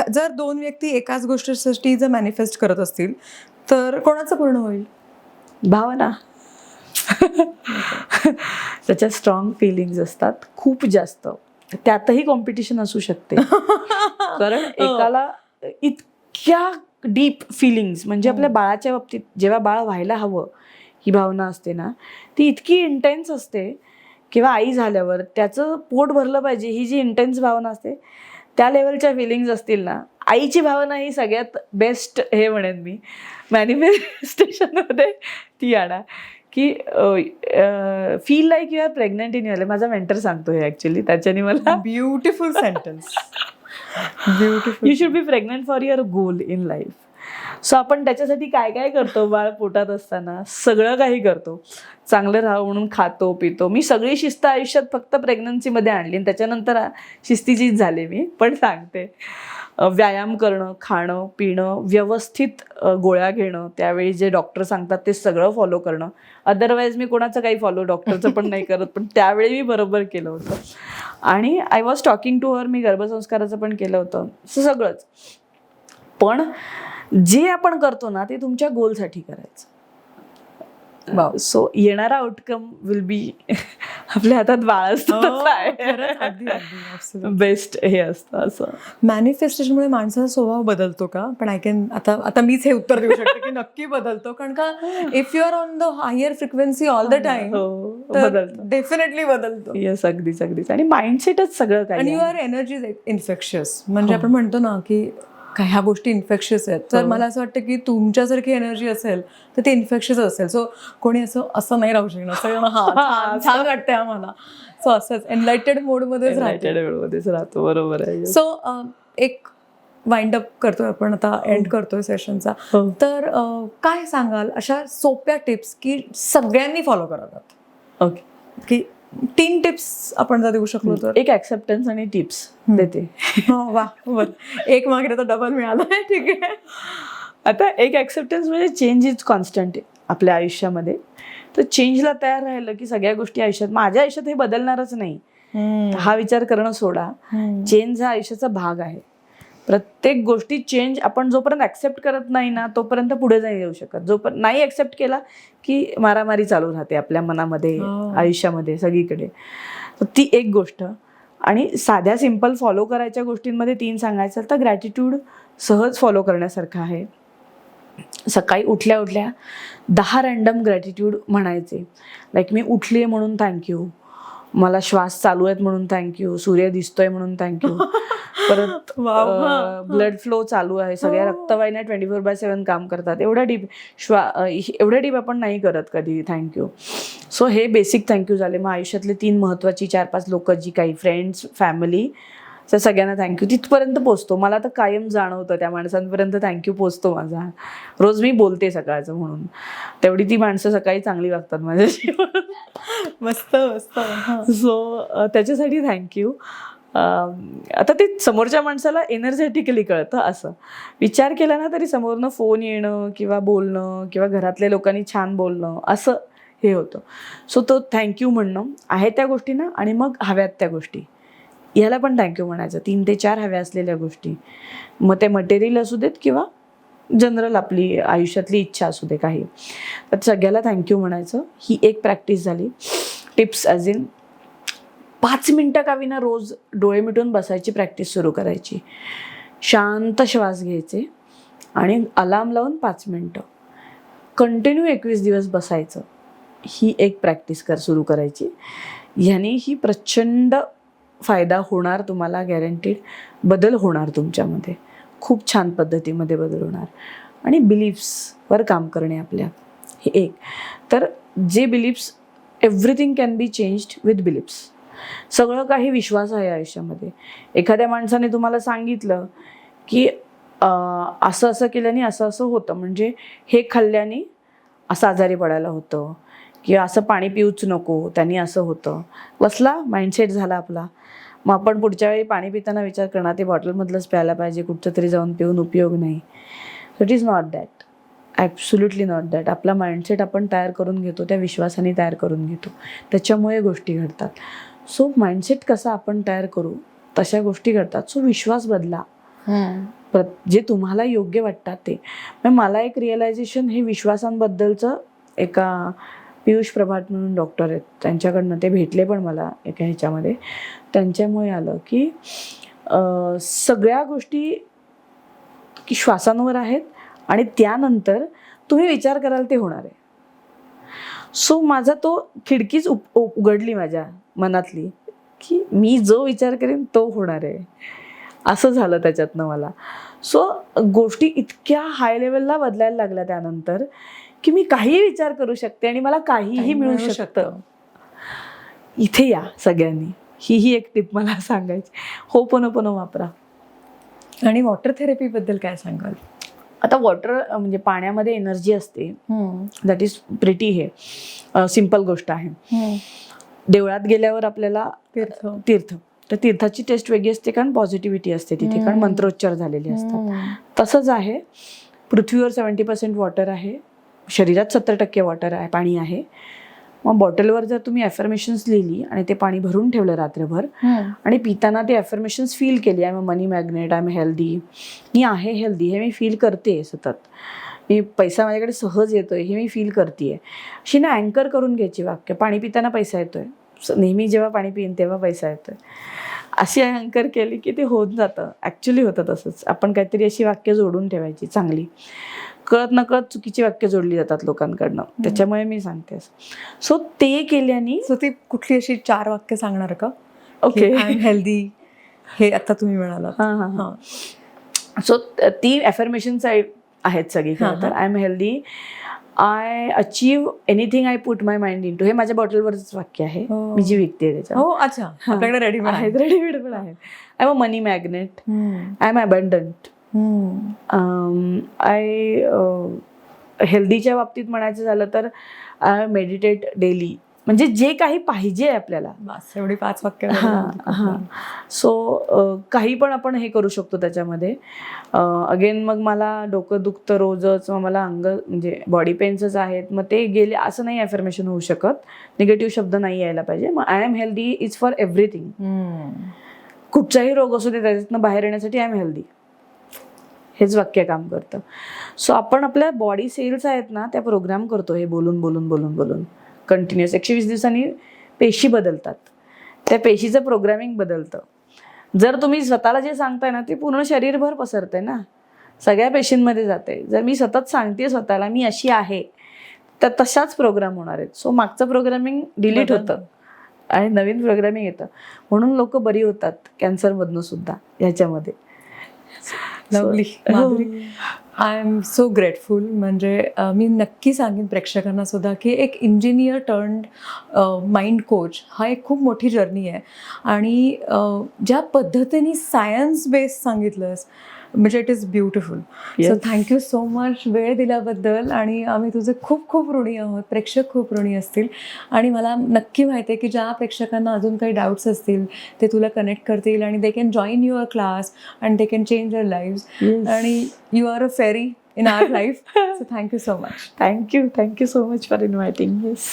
जर 2 व्यक्ती एकाच गोष्टीसाठी जर मॅनिफेस्ट करत असतील तर कोणाचं पूर्ण होईल? भावना. त्याच्यात स्ट्रॉंग फिलिंग्ज असतात खूप जास्त. त्यातही कॉम्पिटिशन असू शकते. कारण एकाला इतक्या डीप फिलिंग्स, म्हणजे आपल्या बाळाच्या बाबतीत जेव्हा बाळ व्हायला हवं ही भावना असते ना, ती इतकी इंटेन्स असते. किंवा आई झाल्यावर त्याचं पोट भरलं पाहिजे, ही जी इंटेन्स भावना असते, त्या लेवलच्या फिलिंग्ज असतील ना. आईची भावना ही सगळ्यात बेस्ट हे म्हणेन मी, मॅनिफेस्टेशनमध्ये ती आणा. की feel like you are pregnant in your life. माझा मेंटर सांगतो हे ॲक्च्युली, त्याच्याने मला. Beautiful sentence. Beautiful. You should be pregnant for your goal in life. So आपण त्याच्यासाठी काय काय करतो, बाळ पोटात असताना सगळं काही करतो. चांगलं राहावं म्हणून खातो पितो. मी सगळी शिस्त आयुष्यात फक्त प्रेग्नन्सीमध्ये आणली, आणि त्याच्यानंतर शिस्तीचीच झाले मी. पण सांगते, व्यायाम करणं, खाणं पिणं, व्यवस्थित गोळ्या घेणं, त्यावेळी जे डॉक्टर सांगतात ते सगळं फॉलो करणं. अदरवाईज मी कोणाचं काही फॉलो डॉक्टरचं पण नाही करत, पण त्यावेळी मी बरोबर केलं होतं. आणि I was talking to her, मी गर्भसंस्काराचं पण केलं होतं, सगळंच. पण जे आपण करतो ना ते तुमच्या गोलसाठी करायचं. सो येणारा आउटकम विल बी आपल्या हातात बाळ असतं, बेस्ट हे असतं. असं मॅनिफेस्टेशनमुळे माणसाचा स्वभाव बदलतो का? पण आय कॅन आता मीच हे उत्तर देऊ शकते की नक्की बदलतो, कारण का if you are on the higher frequency all the time बदलतं, डेफिनेटली बदलतो. येस, अगदीच अगदीच. आणि माइंडसेटच सगळं काही. आणि यू आर एनर्जी इन्फेक्शियस, म्हणजे आपण म्हणतो ना की काय ह्या गोष्टी इन्फेक्शियस आहेत, तर मला असं वाटतं की तुमच्यासारखी एनर्जी असेल तर ते इन्फेक्शियस असेल. सो कोणी असं नाही राहू शकणार, सगळं छान वाटतंय आम्हाला. सो असंच एनलाइटेड मोडमध्येच राहतो. बरोबर आहे. सो एक वाइंड अप करतोय आपण आता, एंड करतोय सेशनचा. तर काय सांगाल अशा सोप्या टिप्स की सगळ्यांनी फॉलो कराव्यात? ओके, की 3 टिप्स आपण जर देऊ शकलो तर. एक ऍक्सेप्टन्स आणि टिप्स देते. वा, एक मागणे तर डबल मिळालाय. ठीक आहे. आता एक ऍक्सेप्टन्स म्हणजे चेंज इज कॉन्स्टंट आपल्या आयुष्यामध्ये. तर चेंजला तयार राहिलं की सगळ्या गोष्टी आयुष्यात, माझ्या आयुष्यात हे बदलणारच नाही हा विचार करणं सोडा. चेंज हा आयुष्याचा भाग आहे. प्रत्येक गोष्टी चेंज आपण जोपर्यंत ऍक्सेप्ट करत नाही ना तोपर्यंत पुढे नाही येऊ शकत. जोपर्यंत नाही ऍक्सेप्ट केला की मारामारी चालू राहते आपल्या मनामध्ये, आयुष्यामध्ये, सगळीकडे. तर ती एक गोष्ट. आणि साध्या सिंपल फॉलो करायच्या गोष्टींमध्ये 3 सांगायचं तर ग्रॅटिट्यूड सहज फॉलो करण्यासारखं आहे. सकाळी उठल्या उठल्या 10 रॅन्डम ग्रॅटिट्यूड म्हणायचे. लाईक मी उठली आहे म्हणून थँक्यू, मला श्वास चालू आहेत म्हणून थँक्यू, सूर्य दिसतोय म्हणून थँक्यू, परत ब्लड फ्लो चालू आहे, सगळ्या रक्तवाहिन्या 24/7 काम करतात. एवढ्या डीप आपण नाही करत कधी थँक्यू. सो हे बेसिक थँक्यू झाले. मग आयुष्यातले 3 महत्वाची 4-5 लोक, जी काही फ्रेंड्स, फॅमिली, तर सगळ्यांना थँक्यू. तिथपर्यंत पोचतो. मला तर कायम जाणवतं त्या माणसांपर्यंत थँक्यू पोचतो माझा. रोज मी बोलते सकाळचं म्हणून, तेवढी ती माणसं सकाळी चांगली वागतात माझ्याशी. मस्त मस्त. सो त्याच्यासाठी थँक्यू. आता ते समोरच्या माणसाला एनर्जेटिकली कळतं. असं विचार केला ना तरी समोरनं फोन येणं किंवा बोलणं किंवा घरातल्या लोकांनी छान बोलणं असं हे होतं. सो तो थँक्यू म्हणणं आहे त्या गोष्टी ना. आणि मग हव्यात त्या गोष्टी, ह्याला पण थँक्यू म्हणायचं. 3 ते 4 हव्या असलेल्या गोष्टी, मग ते मटेरियल असू देत किंवा जनरल आपली आयुष्यातली इच्छा असू दे काही, तर सगळ्याला थँक्यू म्हणायचं. ही एक प्रॅक्टिस झाली. टिप्स ॲज इन 5 मिनटं का विना रोज डोळे मिटून बसायची प्रॅक्टिस सुरू करायची. शांत श्वास घ्यायचे आणि अलार्म लावून 5 मिनटं कंटिन्यू 21 दिवस बसायचं. ही एक प्रॅक्टिस सुरू करायची. ह्याने ही प्रचंड फायदा होणार तुम्हाला, गॅरंटीड. बदल होणार तुमच्यामध्ये, खूप छान पद्धतीमध्ये बदल होणार. आणि बिलीफ्सवर काम करणे आपल्या, हे एक. तर जे beliefs, everything can be changed with beliefs. सगळं काही विश्वास आहे आयुष्यामध्ये. एखाद्या माणसाने तुम्हाला सांगितलं की असं असं केल्याने असं असं होतं, म्हणजे हे खाल्ल्याने असं आजारी पडायला होतं, किंवा असं पाणी पिऊच नको त्यांनी असं होतं. बसला माइंडसेट झाला आपला. मग आपण पुढच्या वेळी पाणी पिताना विचार करणार ते बॉटलमधलंच प्यायला पाहिजे, कुठचं तरी जाऊन पिऊन उपयोग नाही. So it is not that, absolutely not that. आपला माइंडसेट आपण तयार करून घेतो, त्या विश्वासाने तयार करून घेतो, त्याच्यामुळे गोष्टी घडतात. सो माइंडसेट कसा आपण तयार करू तशा गोष्टी घडतात. सो विश्वास बदला, जे तुम्हाला योग्य वाटतात ते. मला एक रिअलायझेशन हे विश्वासांबद्दलचं, एका पियुष प्रभात म्हणून डॉक्टर आहेत त्यांच्याकडनं ते भेटले पण मला एका ह्याच्यामध्ये, त्यांच्यामुळे आलं की सगळ्या गोष्टी की श्वासांवर आहेत आणि त्यानंतर तुम्ही विचार कराल ते होणार आहे. सो माझा तो खिडकीच उघडली माझ्या मनातली की मी जो विचार करेन तो होणार आहे, असं झालं त्याच्यातनं मला. सो गोष्टी इतक्या हाय लेवलला बदलायला लागल्या त्यानंतर की मी काहीही विचार करू शकते आणि मला काहीही मिळू शकतं. इथे या सगळ्यांनी, ही एक टिप मला सांगायची. होपोनोपोनो वापरा. आणि वॉटर थेरपीबद्दल काय सांगाल? आता वॉटर म्हणजे पाण्यामध्ये एनर्जी असते, दॅट इज प्रिटी, हे सिम्पल गोष्ट आहे. देवळात गेल्यावर आपल्याला तीर्थ, तर तीर्थाची टेस्ट वेगळी असते कारण पॉझिटिव्हिटी असते तिथे, कारण मंत्रोच्चार झालेले असतात. तसंच आहे पृथ्वीवर 70% वॉटर आहे, शरीरात 70% वॉटर आहे, पाणी आहे. मग बॉटलवर जर तुम्ही ॲफर्मेशन्स लिहिली आणि ते पाणी भरून ठेवलं रात्रभर आणि पिताना ते ॲफर्मेशन्स फील केली, I am a money magnet, I am healthy, मी आहे हेल्दी हे मी फील करते सतत, मी पैसा माझ्याकडे सहज येतोय हे मी फील करते, अशी ना अँकर करून घ्यायची वाक्य. पाणी पिताना पैसा येतोय, नेहमी जेव्हा पाणी पिईन तेव्हा पैसा येतोय, अशी अँकर केली की ते होत जातं. ॲक्च्युली होतं तसंच. आपण काहीतरी अशी वाक्य जोडून ठेवायची चांगली. कळत नकळत चुकीची वाक्य जोडली जातात लोकांकडनं, त्याच्यामुळे मी सांगते. सो ते केल्याने सो ती कुठली अशी 4 वाक्य सांगणार का? ओके. आय एम हेल्दी, हे आता तुम्ही म्हणालात. हां हां हां. सो ती ॲफर्मेशन्स आहेत सगळी खरं तर. I am healthy, I achieve anything I put my mind into, हे माझ्या बॉटलवरच वाक्य आहे, मी जी विकते त्याच्या. हो, अच्छा, आपल्याकडे रेडीमेड आहे. रेडीमेड पण आहे. I am a money magnet, I am abundant, I हेल्दीच्या बाबतीत म्हणायचं झालं तर आय मेडिटेट डेली, म्हणजे जे काही पाहिजे आपल्याला. बस एवढी 5 वाक्य. सो काही पण आपण हे करू शकतो त्याच्यामध्ये. अगेन मग मला डोकं दुखतं रोजच, मग मला अंग म्हणजे बॉडी पेन्सच आहेत, मग ते गेले असं नाही ॲफर्मेशन होऊ शकत, निगेटिव्ह शब्द नाही यायला पाहिजे. मग I am healthy is for everything, कुठचाही रोग असू दे त्याच्यातनं बाहेर येण्यासाठी आय एम हेल्दी हेच वाक्य काम करतं. सो आपण आपल्या बॉडी सेल्स आहेत ना त्या प्रोग्राम करतो हे बोलून बोलून बोलून बोलून कंटिन्युअस. 120 दिवसांनी पेशी बदलतात, त्या पेशीचं प्रोग्रामिंग बदलतं. जर तुम्ही स्वतःला जे सांगताय ना ते पूर्ण शरीरभर पसरते ना, सगळ्या पेशींमध्ये जाते. जर मी सतत सांगते स्वतःला मी अशी आहे, तर तशाच प्रोग्राम होणार आहेत. सो मागचं प्रोग्रामिंग डिलीट होतं आणि नवीन प्रोग्रामिंग येतं. म्हणून लोक बरी होतात कॅन्सरमधनं सुद्धा ह्याच्यामध्ये. Lovely Madhuri, I am so grateful. म्हणजे मी नक्की सांगेन प्रेक्षकांना सुद्धा की एक इंजिनियर टर्न्ड माइंड कोच हा एक खूप मोठी जर्नी आहे. आणि ज्या पद्धतीने सायन्स बेस्ड सांगितलंस म्हणजे it is beautiful. So thank you so much वेळ दिल्याबद्दल. आणि आम्ही तुझे खूप खूप ऋणी आहोत, प्रेक्षक खूप ऋणी असतील. आणि मला नक्की माहिती आहे की ज्या प्रेक्षकांना अजून काही डाऊट्स असतील ते तुला कनेक्ट करतील आणि they can join your class and they can change your live. आणि you are a fairy in our life. So thank you so much. Thank you so much for inviting. Yes.